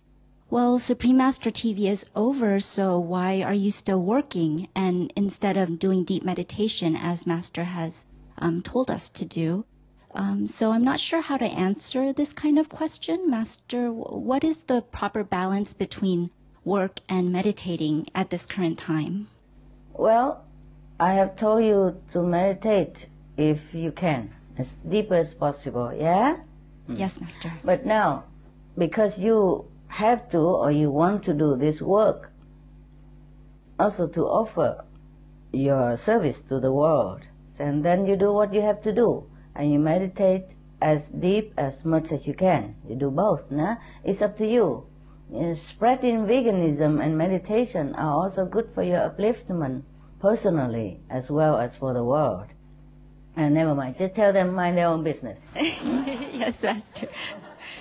J: well, Supreme Master TV is over, so why are you still working? And instead of doing deep meditation, as Master has told us to do. So I'm not sure how to answer this kind of question. Master, what is the proper balance between work and meditating at this current time?
A: Well, I have told you to meditate if you can, as deep as possible, yeah?
J: Yes, Master.
A: But now, because you have to or you want to do this work, also to offer your service to the world, and then you do what you have to do, and you meditate as deep as much as you can. You do both, nah? It's up to you. Spreading veganism and meditation are also good for your upliftment personally as well as for the world. And never mind, just tell them mind their own business.
J: Yes, Master.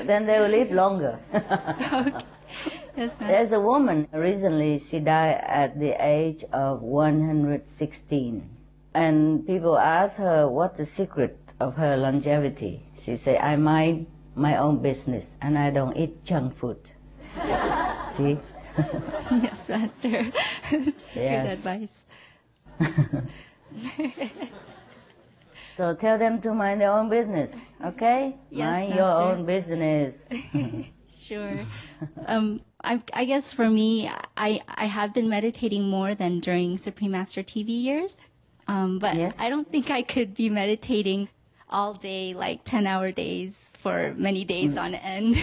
A: Then they will live longer.
J: Okay. Yes, Master.
A: There's a woman, recently she died at the age of 116. And people ask her what's the secret of her longevity. She said, I mind my own business and I don't eat junk food. See?
J: Yes, Master.
A: Yes.
J: Good advice.
A: So tell them to mind their own business, okay?
J: Yes,
A: mind
J: Master.
A: your own business.
J: Sure. I guess for me, I have been meditating more than during Supreme Master TV years. But
A: Yes.
J: I don't think I could be meditating all day, like 10-hour days for many days on end.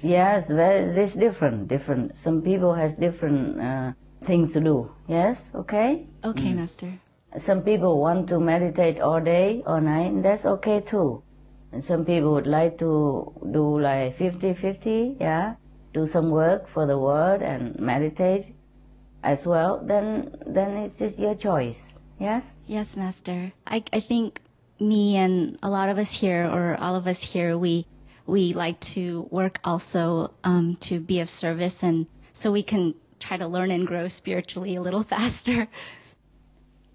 A: Yes, it's different. Some people has different things to do. Yes, okay?
J: Okay, Master.
A: Some people want to meditate all day, all night, and that's okay too. And some people would like to do like 50-50, yeah? Do some work for the world and meditate as well. Then it's just your choice, yes?
J: Yes, Master. I think me and a lot of us here, or all of us here, we like to work also to be of service, and so we can try to learn and grow spiritually a little faster.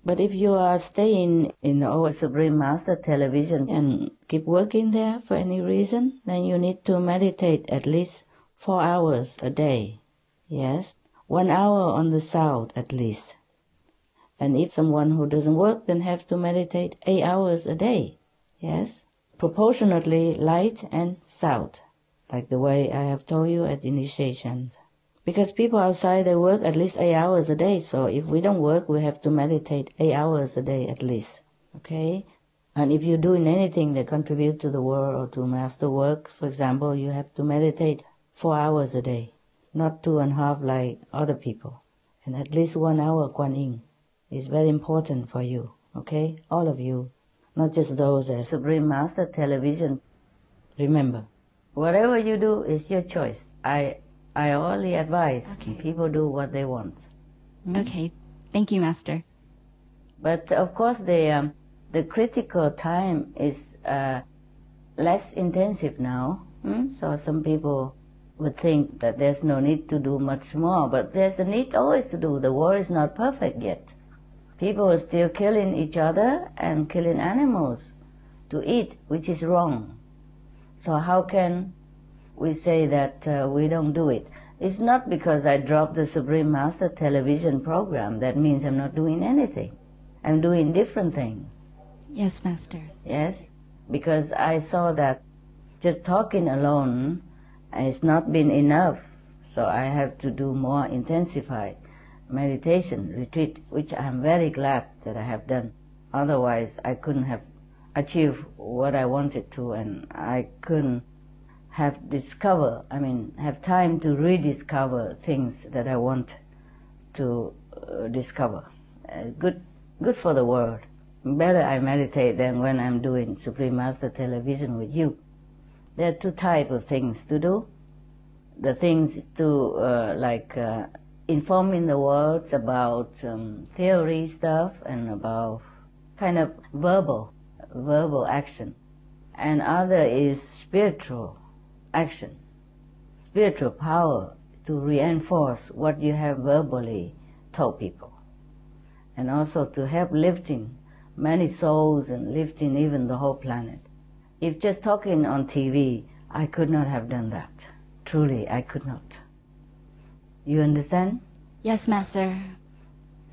A: But if you are staying in our Supreme Master television and keep working there for any reason, then you need to meditate at least 4 hours a day. Yes? 1 hour on the south at least. And if someone who doesn't work, then have to meditate 8 hours a day. Yes? Proportionately light and south, like the way I have told you at initiation. Because people outside, they work at least 8 hours a day. So if we don't work, we have to meditate 8 hours a day at least. Okay? And if you're doing anything that contribute to the world or to master work, for example, you have to meditate 4 hours a day, not 2.5 like other people. And at least 1 hour Kuan Yin is very important for you. Okay? All of you, not just those at Supreme Master television. Remember, whatever you do is your choice. I only advise people do what they want.
J: Okay. Thank you, Master.
A: But of course, the critical time is less intensive now. So some people would think that there's no need to do much more, but there's a need always to do. The world is not perfect yet. People are still killing each other and killing animals to eat, which is wrong. So how can we say that we don't do it? It's not because I dropped the Supreme Master television program that means I'm not doing anything. I'm doing different things.
J: Yes, Master.
A: Yes, because I saw that just talking alone has not been enough, so I have to do more intensified meditation retreat, which I'm very glad that I have done. Otherwise, I couldn't have achieved what I wanted to, and I couldn't have have time to rediscover things that I want to discover. Good for the world. Better I meditate than when I'm doing Supreme Master television with you. There are two types of things to do. The things to informing the world about theory stuff and about kind of verbal action. And other is spiritual action, spiritual power to reinforce what you have verbally told people. And also to help lifting many souls and lifting even the whole planet. If just talking on TV, I could not have done that. Truly, I could not. You understand?
J: Yes, Master.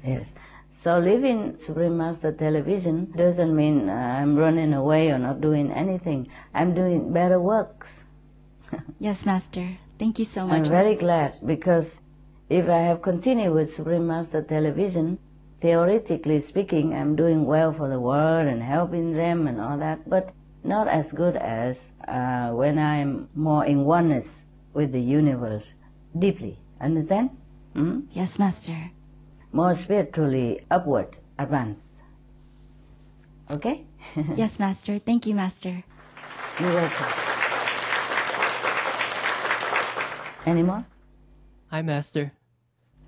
A: Yes. So leaving Supreme Master television doesn't mean I'm running away or not doing anything. I'm doing better works.
J: Yes, Master. Thank you so much.
A: I'm very glad, because if I have continued with Supreme Master television, theoretically speaking, I'm doing well for the world and helping them and all that, but not as good as when I'm more in oneness with the universe deeply. Understand?
J: Yes, Master.
A: More spiritually upward, advanced. Okay?
J: Yes, Master. Thank you, Master.
A: You're welcome. Any more?
K: Hi, Master.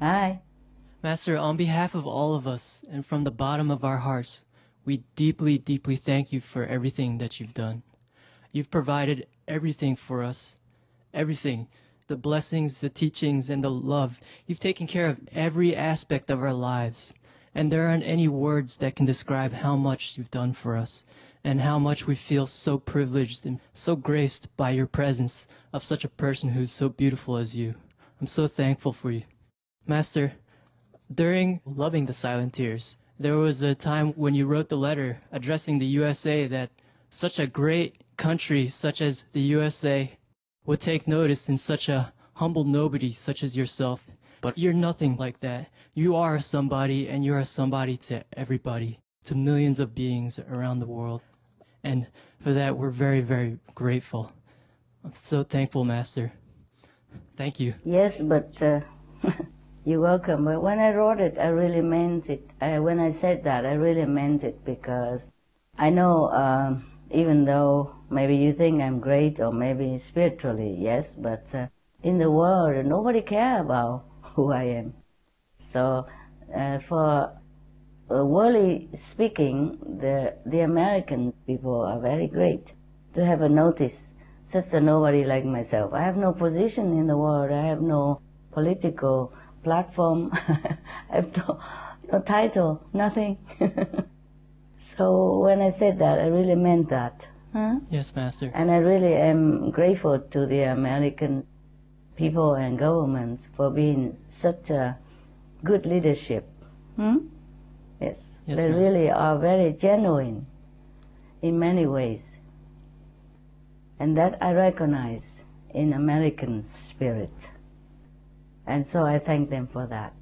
A: Hi.
K: Master, on behalf of all of us and from the bottom of our hearts, we deeply, deeply thank you for everything that you've done. You've provided everything for us. Everything. The blessings, the teachings, and the love. You've taken care of every aspect of our lives. And there aren't any words that can describe how much you've done for us, and how much we feel so privileged and so graced by your presence of such a person who's so beautiful as you. I'm so thankful for you. Master, during Loving the Silent Tears, there was a time when you wrote the letter addressing the USA that such a great country such as the USA would take notice in such a humble nobodies such as yourself. But you're nothing like that. You are somebody, and you're a somebody to everybody, to millions of beings around the world. And for that, we're very, very grateful. I'm so thankful, Master. Thank you.
A: Yes, but you're welcome. But when I wrote it, I really meant it. When I said that, I really meant it, because I know, even though maybe you think I'm great, or maybe spiritually, yes, but in the world, nobody cares about who I am. So for worldly speaking, the American people are very great to have a notice such a nobody like myself. I have no position in the world. I have no political platform. I have no title, nothing. So when I said that, I really meant that. Huh?
K: Yes, Master.
A: And I really am grateful to the American people and government for being such a good leadership. Yes,
K: Yes,
A: they
K: Master.
A: really are very genuine in many ways. And that I recognize in American spirit. And so I thank them for that.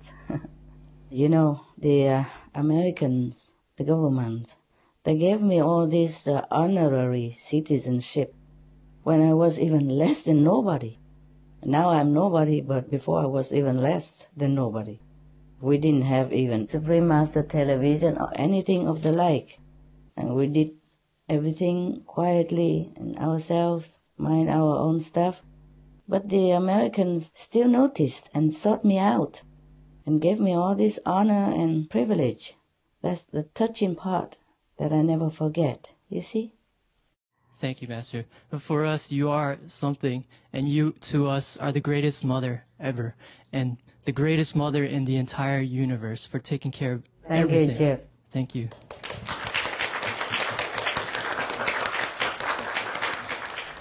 A: You know, the Americans, the government, they gave me all this honorary citizenship when I was even less than nobody. Now I'm nobody, but before I was even less than nobody. We didn't have even Supreme Master television or anything of the like. And we did everything quietly and ourselves, mind our own stuff. But the Americans still noticed and sought me out and gave me all this honor and privilege. That's the touching part that I never forget, you see?
K: Thank you, Master. For us, you are something, and you, to us, are the greatest mother ever, and the greatest mother in the entire universe for taking care of everything.
A: Thank you, Jeff.
K: Thank you.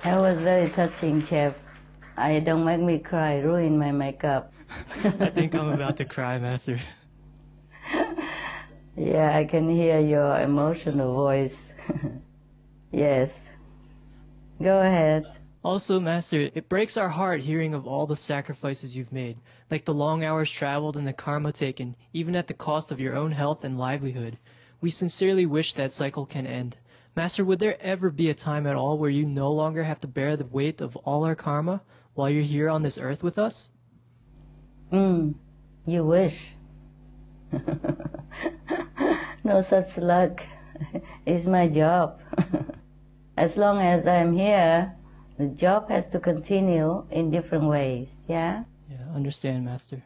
A: That was very touching, Jeff. Don't make me cry, ruin my makeup.
K: I think I'm about to cry, Master.
A: Yeah, I can hear your emotional voice. Yes. Go ahead.
K: Also, Master, it breaks our heart hearing of all the sacrifices you've made, like the long hours traveled and the karma taken, even at the cost of your own health and livelihood. We sincerely wish that cycle can end. Master, would there ever be a time at all where you no longer have to bear the weight of all our karma while you're here on this earth with us?
A: You wish. No such luck. It's my job. As long as I'm here, the job has to continue in different ways, yeah?
K: Yeah, understand, Master.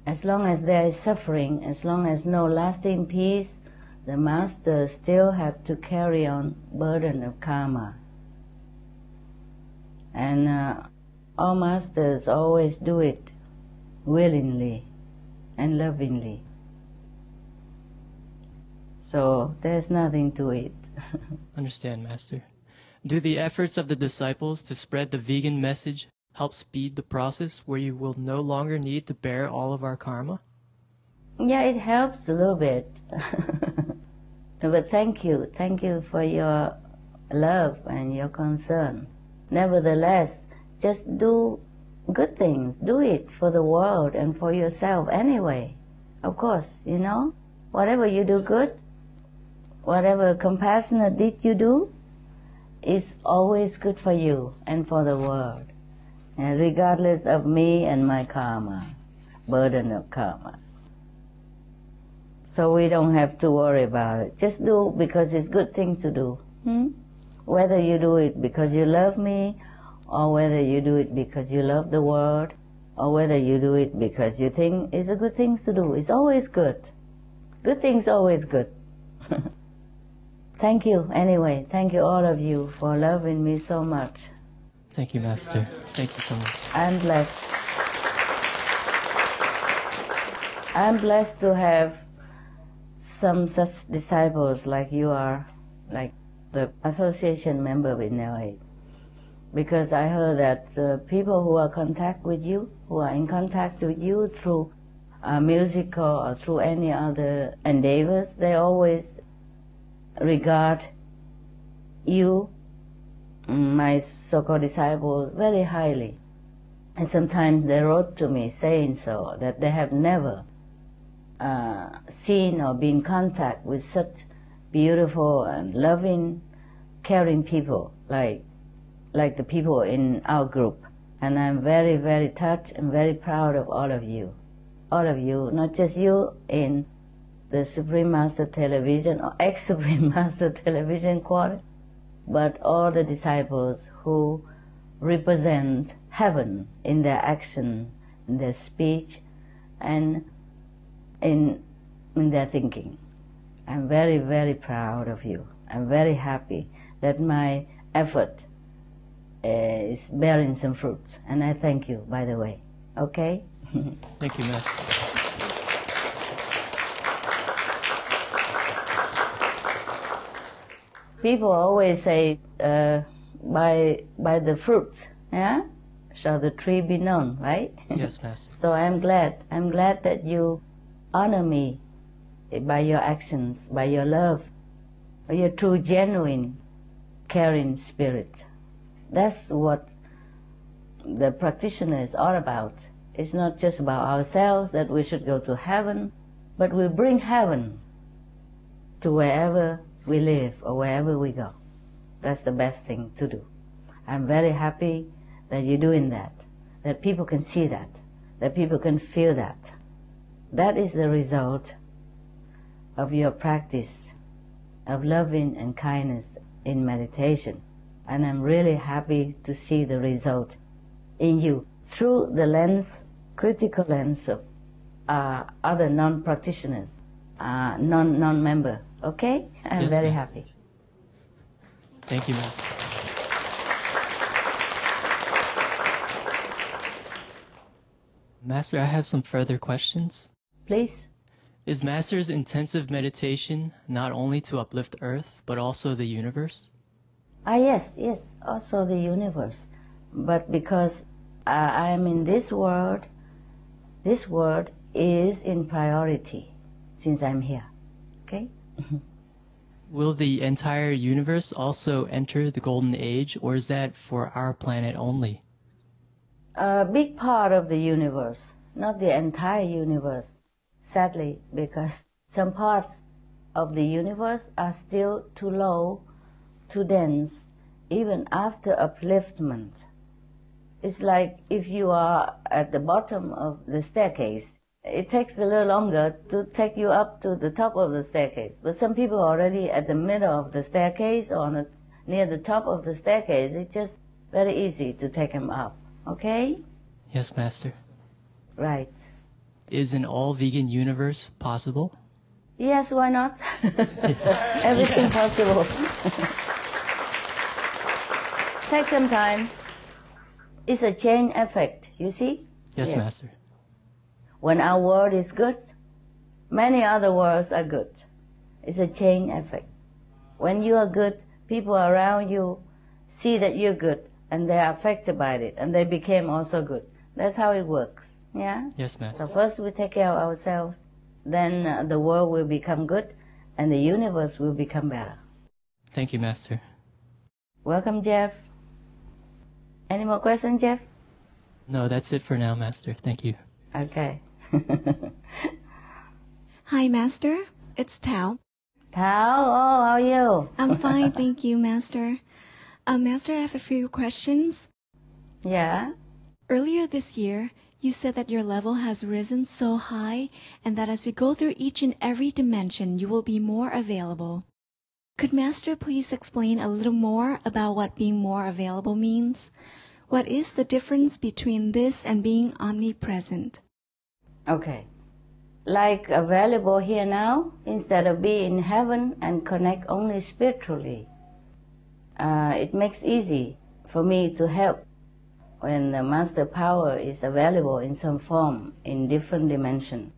A: As long as there is suffering, as long as no lasting peace, the Master still have to carry on burden of karma. And all Masters always do it willingly and lovingly. So there's nothing to it.
K: Understand, Master. Do the efforts of the disciples to spread the vegan message help speed the process where you will no longer need to bear all of our karma?
A: Yeah, it helps a little bit. But thank you for your love and your concern. Nevertheless, just do good things. Do it for the world and for yourself anyway. Of course, you know, whatever you do good, whatever compassionate deed you do, is always good for you and for the world, and regardless of me and my karma, burden of karma. So we don't have to worry about it. Just do because it's good things to do. Whether you do it because you love me, or whether you do it because you love the world, or whether you do it because you think it's a good thing to do, it's always good. Good things always good. Thank you anyway. Thank you all of you for loving me so much.
K: Thank you, Master. Thank you so much.
A: I'm blessed. I'm blessed to have some such disciples like you are, like the association member with LA. Because I heard that people who are in contact with you through musical or through any other endeavors, they always regard you, my so-called disciples, very highly. And sometimes they wrote to me saying so, that they have never seen or been in contact with such beautiful and loving, caring people like the people in our group. And I'm very, very touched and very proud of all of you. All of you, not just you in the Supreme Master Television or ex-Supreme Master Television Quarter, but all the disciples who represent heaven in their action, in their speech, and in their thinking. I'm very, very proud of you. I'm very happy that my effort is bearing some fruits, and I thank you, by the way. Okay?
K: Thank you, Master.
A: People always say, by the fruits, yeah, shall the tree be known, right?
K: Yes, Master.
A: So I'm glad that you honor me by your actions, by your love, by your true, genuine, caring spirit. That's what the practitioner is all about. It's not just about ourselves, that we should go to heaven, but we bring heaven to wherever we live or wherever we go. That's the best thing to do. I'm very happy that you're doing that people can see that people can feel that. That is the result of your practice of loving and kindness in meditation. And I'm really happy to see the result in you through the lens, critical lens of other non-practitioners, non-member. Okay? I'm
K: yes,
A: very
K: Master.
A: happy.
K: Thank you, Master. Master, I have some further questions.
A: Please.
K: Is Master's intensive meditation not only to uplift Earth, but also the universe?
A: Yes, also the universe. But because I am in this world is in priority since I'm here. Okay?
K: Will the entire universe also enter the golden age, or is that for our planet only?
A: A big part of the universe, not the entire universe, sadly, because some parts of the universe are still too low, too dense, even after upliftment. It's like if you are at the bottom of the staircase, it takes a little longer to take you up to the top of the staircase. But some people are already at the middle of the staircase or near the top of the staircase. It's just very easy to take them up. Okay?
K: Yes, Master.
A: Right.
K: Is an all-vegan universe possible?
A: Yes, why not? Everything possible. Take some time. It's a chain effect, you see?
K: Yes, Master.
A: When our world is good, many other worlds are good. It's a chain effect. When you are good, people around you see that you're good, and they are affected by it, and they became also good. That's how it works, yeah?
K: Yes, Master.
A: So first we take care of ourselves, then the world will become good, and the universe will become better.
K: Thank you, Master.
A: Welcome, Jeff. Any more questions, Jeff?
K: No, that's it for now, Master. Thank you.
A: Okay.
L: Hi, Master. It's Tao.
A: Tao, oh, how are you?
L: I'm fine, thank you, Master. Master, I have a few questions.
A: Yeah?
L: Earlier this year, you said that your level has risen so high and that as you go through each and every dimension, you will be more available. Could Master please explain a little more about what being more available means? What is the difference between this and being omnipresent?
A: Okay. Like available here now, instead of being in heaven and connect only spiritually, it makes easy for me to help when the master power is available in some form in different dimension.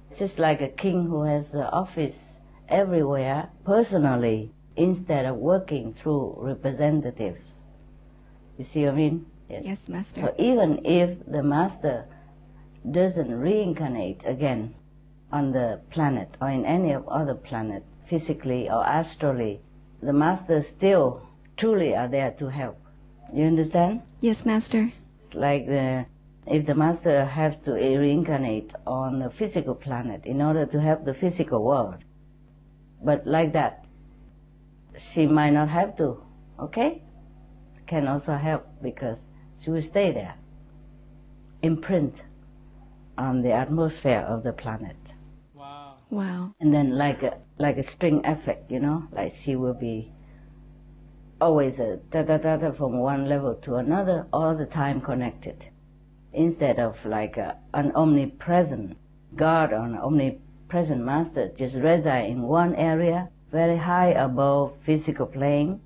A: It's just like a king who has an office everywhere personally instead of working through representatives. You see what I mean?
L: Yes, Master.
A: So even if the master doesn't reincarnate again on the planet or in any other planet, physically or astrally, the masters still truly are there to help. You understand?
L: Yes, Master.
A: It's like the if the master has to reincarnate on a physical planet in order to help the physical world. But like that, she might not have to, okay? Can also help because she will stay there, imprint on the atmosphere of the planet.
C: Wow.
L: Wow.
A: And then like a string effect, you know, like she will be always from one level to another, all the time connected, instead of like an omnipresent God or an omnipresent master just reside in one area, very high above physical plane,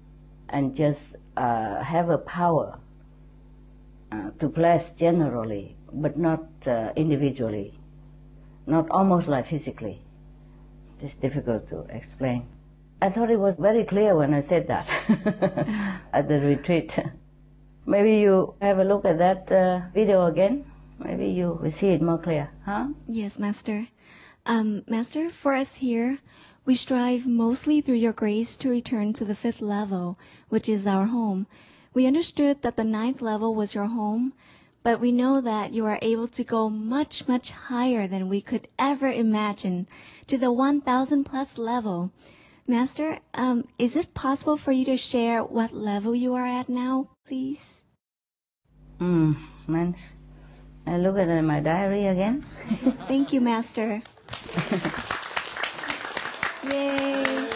A: and just have a power to bless generally, but not individually, not almost like physically. It's difficult to explain. I thought it was very clear when I said that at the retreat. Maybe you have a look at that video again. Maybe you will see it more clear, huh?
L: Yes, Master. Master, for us here, we strive mostly through your grace to return to the 5th level, which is our home. We understood that the 9th level was your home, but we know that you are able to go much, much higher than we could ever imagine, to the 1,000 plus level. Master, is it possible for you to share what level you are at now, please?
A: Man, I look at my diary again.
L: Thank you, Master. Yay!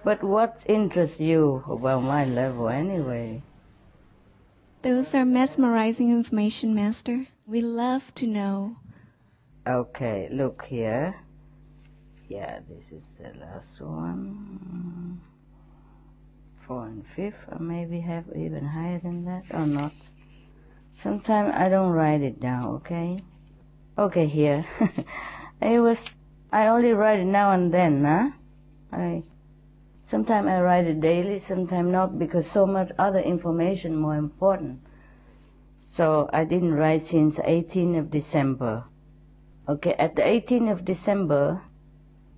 A: But what interests you about my level anyway?
L: Those are mesmerizing information, Master. We love to know.
A: Okay, look here. Yeah, this is the last one. 4 and 5th, or maybe have even higher than that, or not. Sometimes I don't write it down, okay? Okay, here. I only write it now and then, huh? Sometimes I write it daily, sometimes not, because so much other information more important. So I didn't write since 18th of December. Okay, at the 18th of December,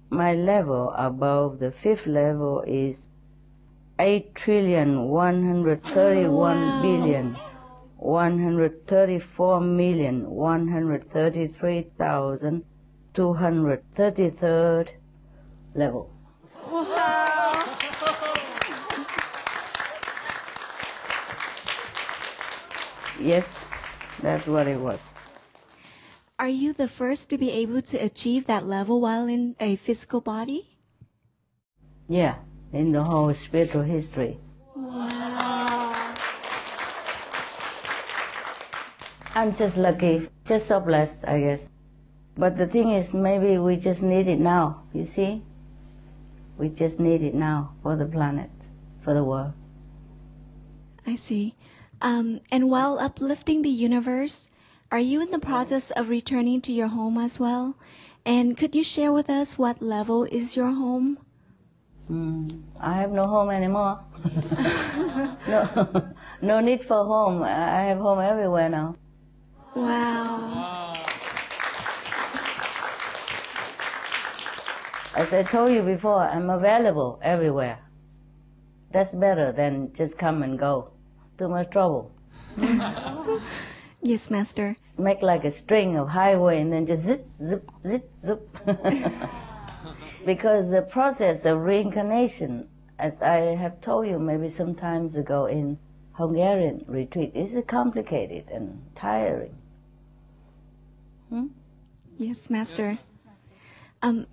A: my level above the 5th level is 8,131,133,233rd level.
L: Wow!
A: Yes, that's what it was.
L: Are you the first to be able to achieve that level while in a physical body?
A: Yeah, in the whole spiritual history.
L: Wow.
A: I'm just lucky, just so blessed, I guess. But the thing is, maybe we just need it now, you see? We just need it now for the planet, for the world.
L: I see. And while uplifting the universe, are you in the process of returning to your home as well? And could you share with us what level is your home?
A: I have no home anymore. No need for home. I have home everywhere now.
L: Wow.
A: As I told you before, I'm available everywhere. That's better than just come and go. Too much trouble.
L: Yes, Master.
A: It's make like a string of highway and then just zip, zip, zip, zip. Because the process of reincarnation, as I have told you maybe some times ago in Hungarian retreat, is complicated and tiring.
L: Yes, Master.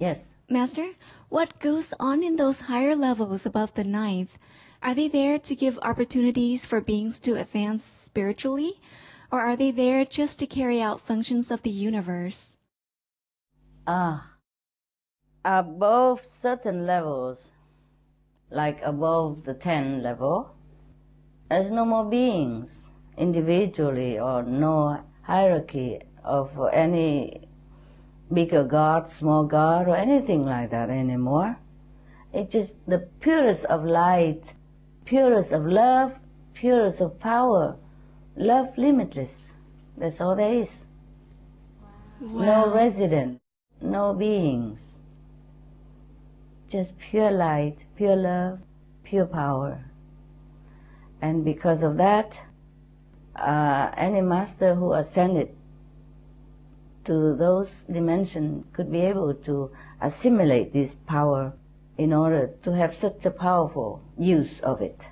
A: Yes.
L: Master, what goes on in those higher levels above the 9th? Are they there to give opportunities for beings to advance spiritually? Or are they there just to carry out functions of the universe?
A: Above certain levels, like above the 10 level, there's no more beings individually, or no hierarchy of any bigger God, small God, or anything like that anymore. It's just the purest of light, purest of love, purest of power, love limitless. That's all there is.
L: Wow.
A: No resident, no beings. Just pure light, pure love, pure power. And because of that, any master who ascended to those dimensions could be able to assimilate this power in order to have such a powerful use of it.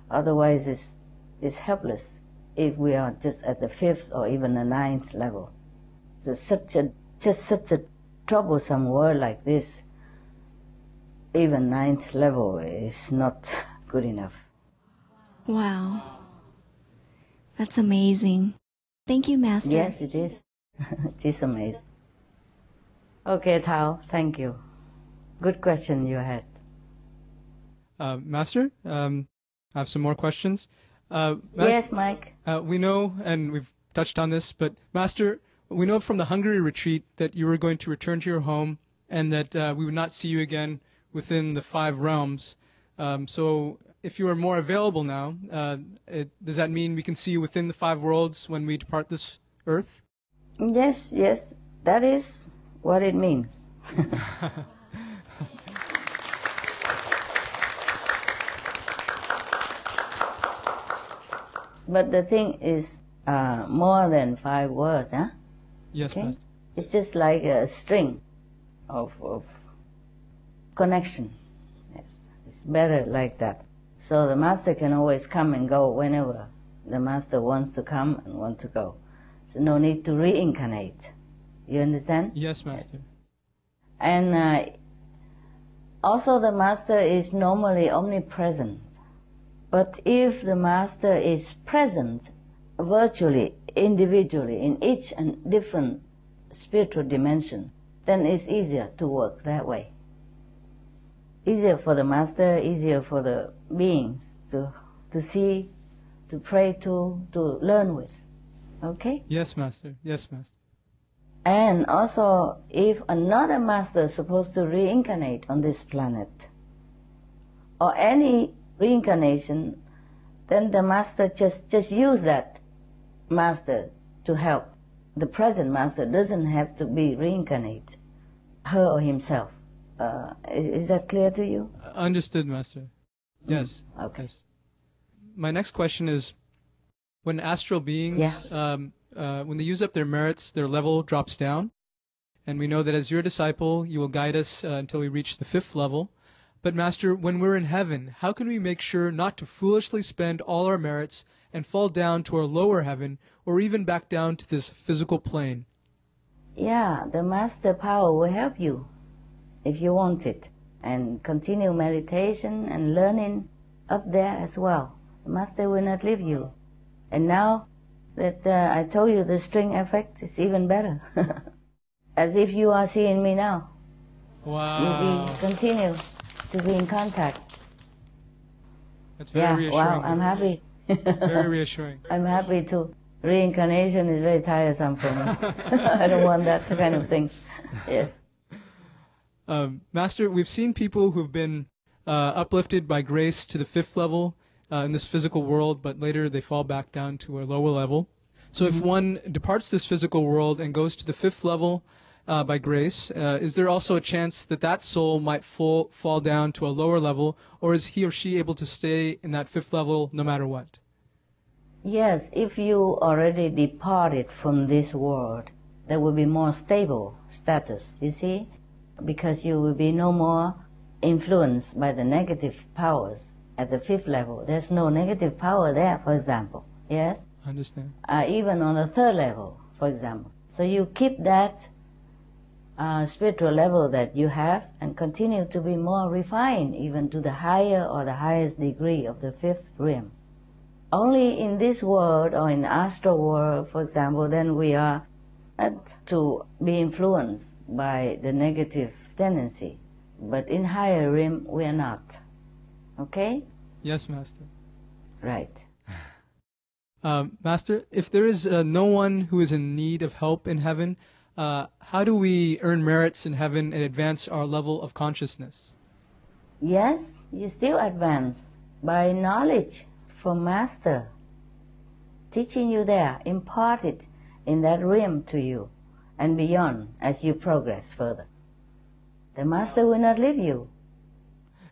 A: Otherwise, it's helpless if we are just at the 5th or even the 9th level. So such a troublesome word like this, even 9th level is not good enough.
L: Wow. That's amazing. Thank you, Master.
A: Yes, it is. It is amazing. Okay, Tao, thank you. Good question you had.
C: Master, I have some more questions.
A: Yes, Mike.
C: We know, and we've touched on this, but Master, we know from the Hungary retreat that you were going to return to your home and that we would not see you again within the 5 realms. So if you are more available now, does that mean we can see you within the 5 worlds when we depart this earth?
A: Yes, that is what it means. But the thing is more than 5 words, huh?
C: Yes, okay? Master.
A: It's just like a string of connection. Yes, it's better like that. So the Master can always come and go whenever the Master wants to come and want to go. So no need to reincarnate. You understand?
C: Yes, Master. Yes.
A: And also the Master is normally omnipresent. But if the Master is present virtually, individually, in each and different spiritual dimension, then it's easier to work that way. Easier for the Master, easier for the beings to see, to pray to learn with. Okay?
C: Yes, Master. Yes, Master.
A: And also, if another Master is supposed to reincarnate on this planet, or any reincarnation, then the Master just use that Master to help. The present Master doesn't have to be reincarnate, her or himself. Is that clear to you?
C: Understood, Master. Yes.
A: Okay.
C: Yes. My next question is, when astral beings, when they use up their merits, their level drops down. And we know that as your disciple, you will guide us until we reach the 5th level. But Master, when we're in heaven, how can we make sure not to foolishly spend all our merits and fall down to our lower heaven, or even back down to this physical plane?
A: Yeah, the Master power will help you if you want it. And continue meditation and learning up there as well. The Master will not leave you. And now that I told you the string effect is even better. As if you are seeing me now.
C: Wow.
A: We continue to be in contact.
C: That's very reassuring.
A: Wow, I'm happy.
C: Very reassuring.
A: I'm happy too. Reincarnation is very tiresome for me. I don't want that kind of thing. Yes.
C: Master, we've seen people who've been uplifted by grace to the 5th level in this physical world, but later they fall back down to a lower level. So if one departs this physical world and goes to the 5th level by grace, is there also a chance that that soul might fall down to a lower level, or is he or she able to stay in that 5th level no matter what?
A: Yes, if you already departed from this world, there will be more stable status, you see, because you will be no more influenced by the negative powers at the 5th level. There's no negative power there, for example. Yes?
C: I understand.
A: Even on the 3rd level, for example. So you keep that spiritual level that you have and continue to be more refined, even to the higher or the highest degree of the 5th realm. Only in this world or in the astral world, for example, then we are not to be influenced by the negative tendency. But in higher realm, we are not. Okay?
C: Yes, Master.
A: Right.
C: Master, if there is no one who is in need of help in heaven, how do we earn merits in heaven and advance our level of consciousness?
A: Yes, you still advance by knowledge from Master, teaching you there, imparted in that realm to you and beyond as you progress further. The Master will not leave you.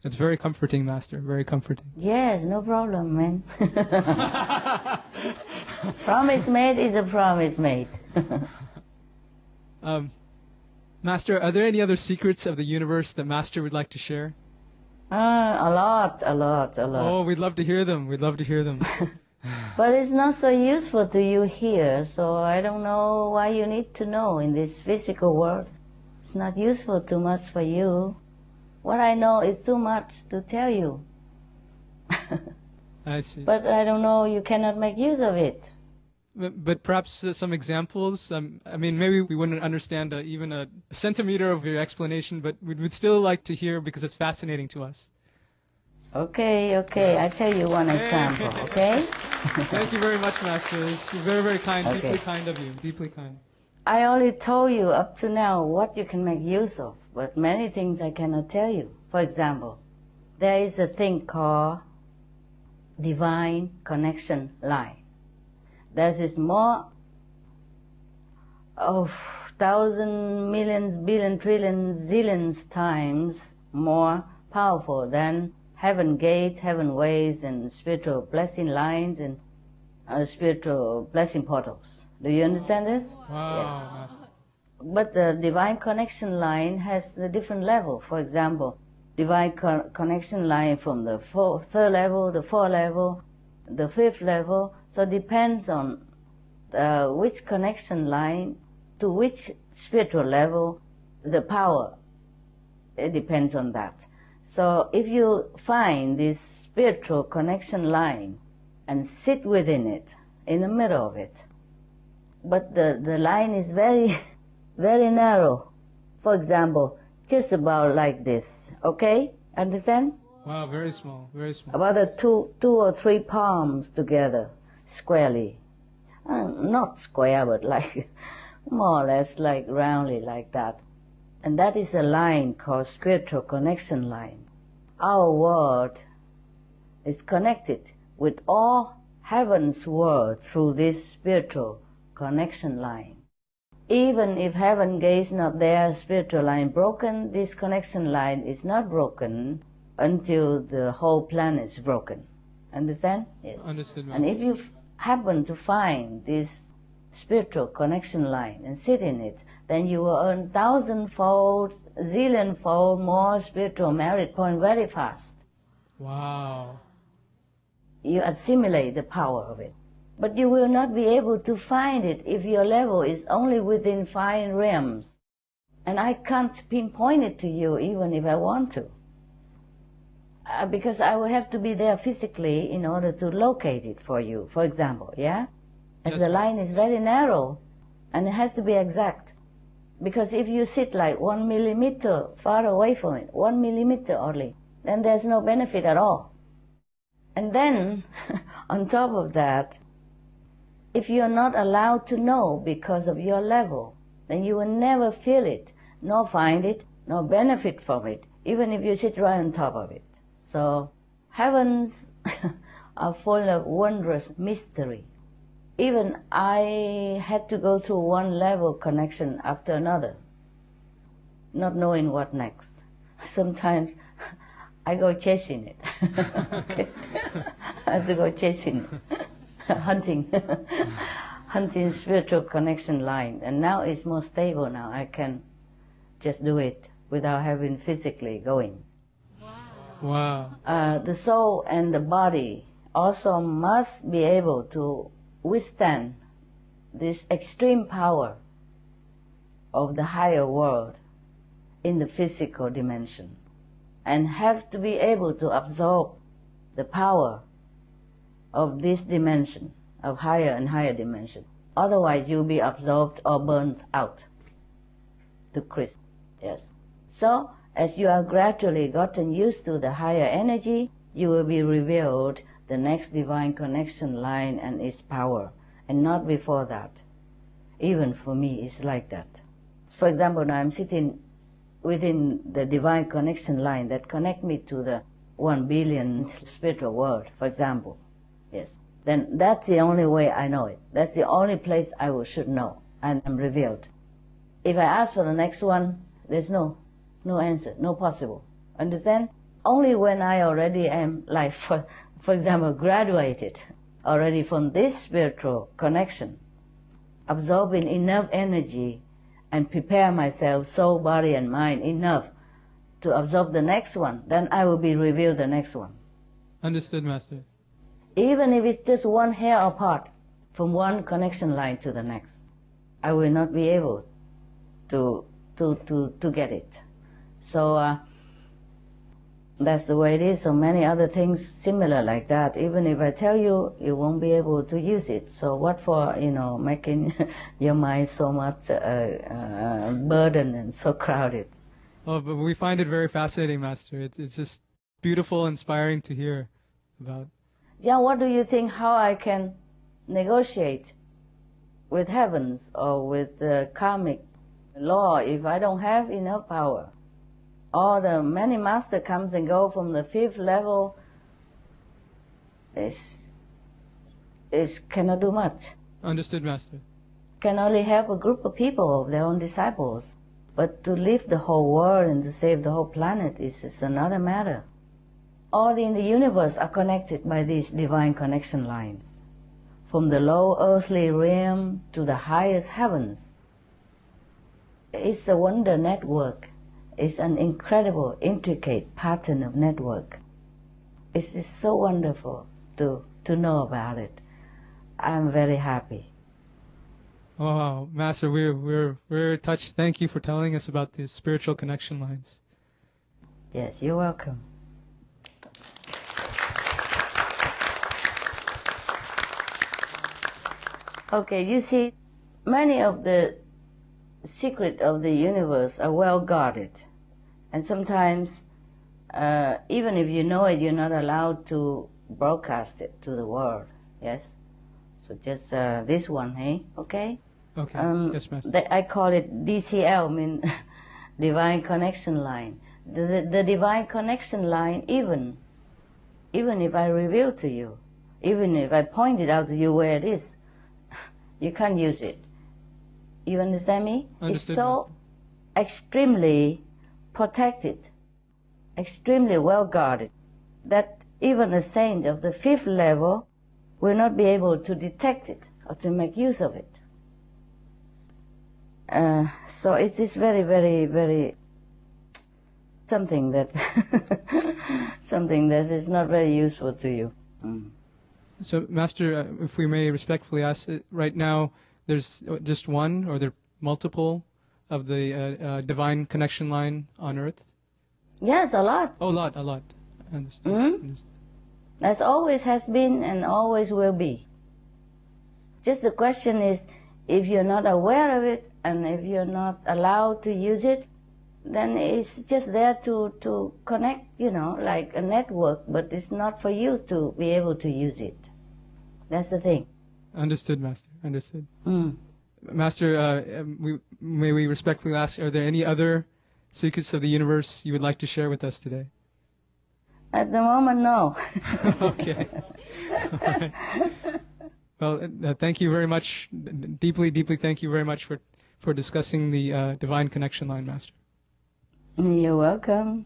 C: It's very comforting, Master, very comforting.
A: Yes, no problem, man. Promise made is a promise made.
C: Master, are there any other secrets of the universe that Master would like to share?
A: A lot.
C: Oh, we'd love to hear them. We'd love to hear them.
A: But it's not so useful to you here, so I don't know why you need to know in this physical world. It's not useful too much for you. What I know is too much to tell you.
C: I see.
A: But I don't know, you cannot make use of it.
C: But perhaps some examples. I mean, maybe we wouldn't understand even a centimeter of your explanation, but we'd still like to hear because it's fascinating to us.
A: Okay. I tell you one example, okay?
C: Thank you very much, Master. It's very, very kind,
A: Okay.
C: deeply kind of you, deeply kind.
A: I only told you up to now what you can make use of, but many things I cannot tell you. For example, there is a thing called divine connection line. There's this more of thousand, millions, billion, trillion, zillions times more powerful than heaven gates, heaven ways, and spiritual blessing lines and spiritual blessing portals. Do you understand this?
C: Wow, Master.
A: But the divine connection line has a different level. For example, divine connection line from the third level, the fourth level, the fifth level. So it depends on which connection line to which spiritual level, the power, it depends on that. So if you find this spiritual connection line and sit within it, in the middle of it, but the line is very, very narrow. For example, just about like this, okay? Understand?
C: Wow, very small, very small.
A: About the two or three palms together, squarely. Not square, but like more or less like roundly like that. And that is a line called spiritual connection line. Our world is connected with all heaven's world through this spiritual connection line. Even if heaven gate is not there, spiritual line broken, this connection line is not broken until the whole planet is broken. Understand? Yes.
C: Understood, Master.
A: And if you happen to find this spiritual connection line and sit in it, then you will earn thousandfold, zillionfold more spiritual merit point very fast.
C: Wow.
A: You assimilate the power of it. But you will not be able to find it if your level is only within 5 realms. And I can't pinpoint it to you even if I want to. Because I will have to be there physically in order to locate it for you, for example, yeah? As the line is very narrow, and it has to be exact. Because if you sit like 1 millimeter far away from it, 1 millimeter only, then there's no benefit at all. And then, on top of that, if you're not allowed to know because of your level, then you will never feel it, nor find it, nor benefit from it, even if you sit right on top of it. So, heavens are full of wondrous mystery. Even I had to go through one level connection after another, not knowing what next. Sometimes I go chasing it. I have to go chasing it, hunting spiritual connection line. And now it's more stable now. I can just do it without having physically going.
C: Wow.
A: The soul and the body also must be able to withstand this extreme power of the higher world in the physical dimension, and have to be able to absorb the power of this dimension, of higher and higher dimension. Otherwise you'll be absorbed or burnt out to crisp. Yes. So as you are gradually gotten used to the higher energy, you will be revealed the next divine connection line and its power, and not before that. Even for me, it's like that. For example, now I'm sitting within the divine connection line that connect me to the 1 billion spiritual world, for example. Yes. Then that's the only way I know it. That's the only place I should know, and I'm revealed. If I ask for the next one, there's no answer, no possible. Understand? Only when I already am, like, for example, graduated, already from this spiritual connection, absorbing enough energy and prepare myself, soul, body, and mind enough to absorb the next one, then I will be revealed the next one.
C: Understood, Master.
A: Even if it's just one hair apart from one connection line to the next, I will not be able to get it. So that's the way it is. So many other things similar like that. Even if I tell you, you won't be able to use it. So what for, making your mind so much burdened and so crowded?
C: Oh, but we find it very fascinating, Master. It's just beautiful, inspiring to hear about.
A: Yeah, what do you think how I can negotiate with heavens or with the karmic law if I don't have enough power? All the many master comes and go from the 5th level is cannot do much.
C: Understood, Master.
A: Can only help a group of people, of their own disciples. But to lift the whole world and to save the whole planet is another matter. All in the universe are connected by these divine connection lines, from the low earthly realm to the highest heavens. It's a wonder network. It's an incredible, intricate pattern of network. It's just so wonderful to know about it. I'm very happy.
C: Oh, wow. Master, we're touched. Thank you for telling us about these spiritual connection lines.
A: Yes, you're welcome. Okay, you see, many of the secrets of the universe are well guarded. And sometimes, even if you know it, you're not allowed to broadcast it to the world. Yes? So just this one, hey? Okay?
C: Okay. Yes, Master.
A: I call it DCL, mean Divine Connection Line. The Divine Connection Line, even if I reveal to you, even if I point it out to you where it is, you can't use it. You understand me?
C: Understood,
A: it's so
C: Master.
A: Extremely protected, extremely well guarded, that even a saint of the 5th level will not be able to detect it or to make use of it. So it is very, very, very something that is not very useful to you.
C: So, Master, if we may respectfully ask, right now there's just one, or there are multiple of the divine connection line on Earth?
A: Yes, a lot.
C: Oh, a lot. Understood.
A: As always has been and always will be. Just the question is, if you're not aware of it and if you're not allowed to use it, then it's just there to connect, like a network, but it's not for you to be able to use it. That's the thing.
C: Understood, Master. Understood. Master, may we respectfully ask, are there any other secrets of the universe you would like to share with us today?
A: At the moment, no.
C: Okay. All right. Well, thank you very much. Deeply thank you very much for discussing the Divine Connection Line, Master.
A: You're welcome.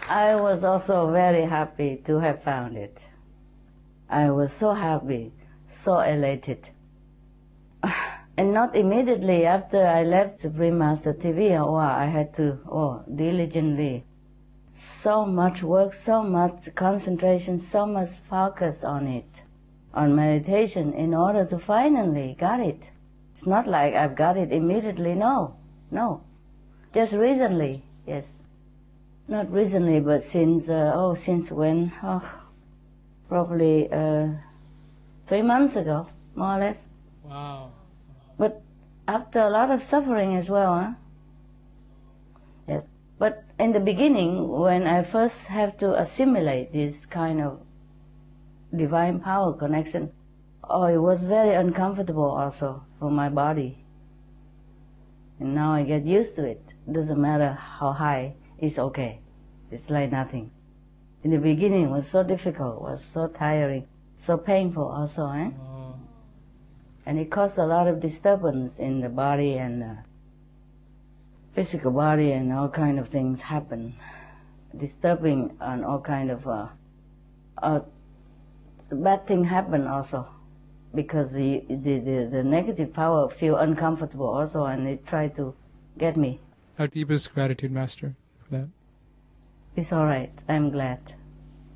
A: I was also very happy to have found it. I was so happy, so elated. And not immediately after I left Supreme Master TV, I had to diligently, so much work, so much concentration, so much focus on it, on meditation, in order to finally get it. It's not like I've got it immediately, no. Just recently, yes. Not recently, but since when? Probably 3 months ago, more or less.
C: Wow.
A: But after a lot of suffering as well, huh? Yes. But in the beginning, when I first have to assimilate this kind of divine power connection, it was very uncomfortable also for my body. And now I get used to it. Doesn't matter how high, it's okay. It's like nothing. In the beginning, it was so difficult, was so tiring, so painful also, eh?
C: Oh.
A: And it caused a lot of disturbance in the body, and physical body, and all kind of things happen. disturbing and all kind of bad thing happen also, because the negative power feel uncomfortable also, and they try to get me.
C: Our deepest gratitude, Master, for that.
A: It's all right. I'm glad.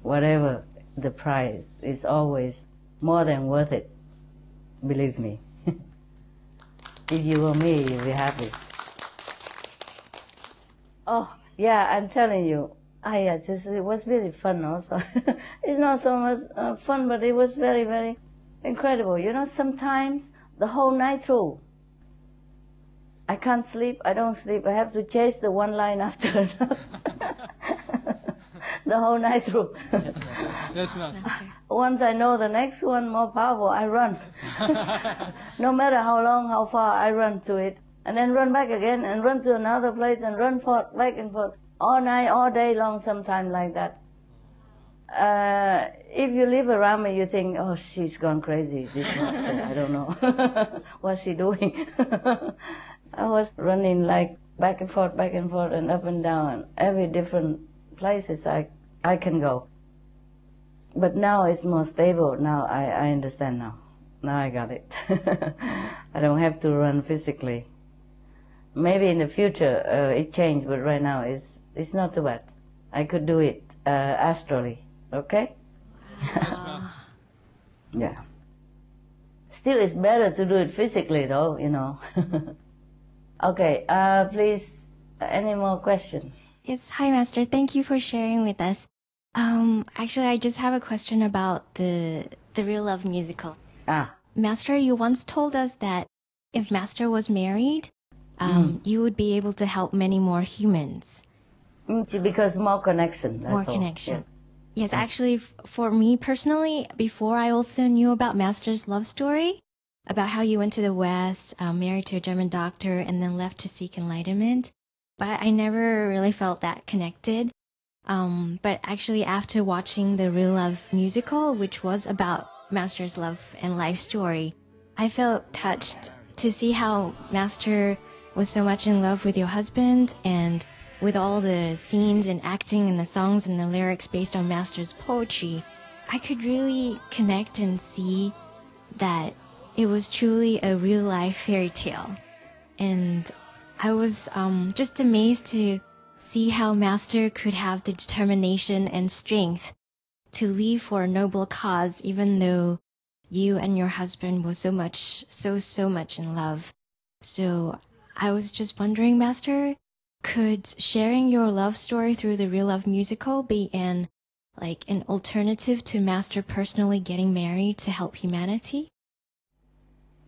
A: Whatever the price is always more than worth it. Believe me. If you were me, you'd be happy. Oh, yeah, I'm telling you. It was very fun also. It's not so much fun, but it was very, very incredible. You know, sometimes the whole night through, I can't sleep, I don't sleep. I have to chase the one line after another. The whole night through.
C: Yes, Master. Yes, Master.
A: Once I know the next one more powerful, I run. No matter how long, how far, I run to it. And then run back again, and run to another place, and run forth, back and forth. All night, all day long, sometimes like that. If you live around me, you think, oh, she's gone crazy, this master, I don't know. What's she doing? I was running like back and forth, and up and down, every different places I can go. But now it's more stable. Now I understand now. Now I got it. I don't have to run physically. Maybe in the future it changed, but right now it's not too bad. I could do it astrally. Okay?
C: Yes, Master.
A: Yeah. Still, it's better to do it physically, though, you know. Okay, please, any more questions?
M: Yes, hi, Master. Thank you for sharing with us. Actually, I just have a question about the Real Love musical. Master, you once told us that if Master was married, you would be able to help many more humans.
A: Because more connection. That's
M: more
A: all.
M: connection.
A: Yes.
M: Yes, actually, for me personally, before I also knew about Master's love story, about how you went to the West, married to a German doctor, and then left to seek enlightenment. But I never really felt that connected. But actually, after watching the Real Love musical, which was about Master's love and life story, I felt touched to see how Master was so much in love with your husband, and with all the scenes and acting and the songs and the lyrics based on Master's poetry, I could really connect and see that it was truly a real-life fairy tale. And I was just amazed to see how Master could have the determination and strength to leave for a noble cause, even though you and your husband were so much in love. So I was just wondering, Master, could sharing your love story through the Real Love musical be an alternative to Master personally getting married to help humanity?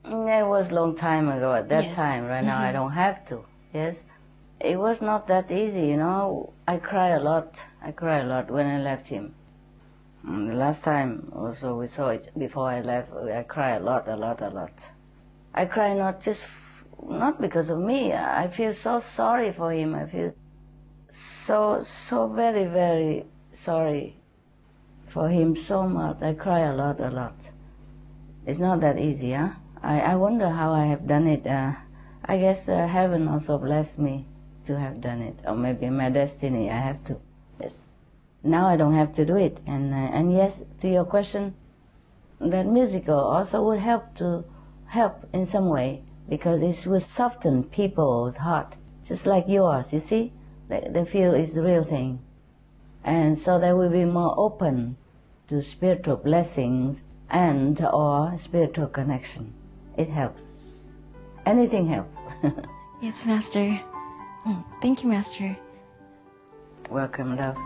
A: It was a long time ago at that time. Right now I don't have to. Yes. It was not that easy, you know. I cry a lot. When I left him. The last time also we saw it before I left, I cry a lot. I cry not because of me. I feel so sorry for him. I feel so very, very sorry for him so much. I cry a lot. It's not that easy, huh? I wonder how I have done it. I guess heaven also blessed me to have done it, or maybe my destiny. I have to. Yes. Now I don't have to do it. And yes, to your question, that musical also would help in some way, because it would soften people's heart, just like yours. You see, they feel it's the real thing, and so they will be more open to spiritual blessings and or spiritual connection. It helps. Anything helps.
M: Yes, Master. Thank you, Master.
A: Welcome, love.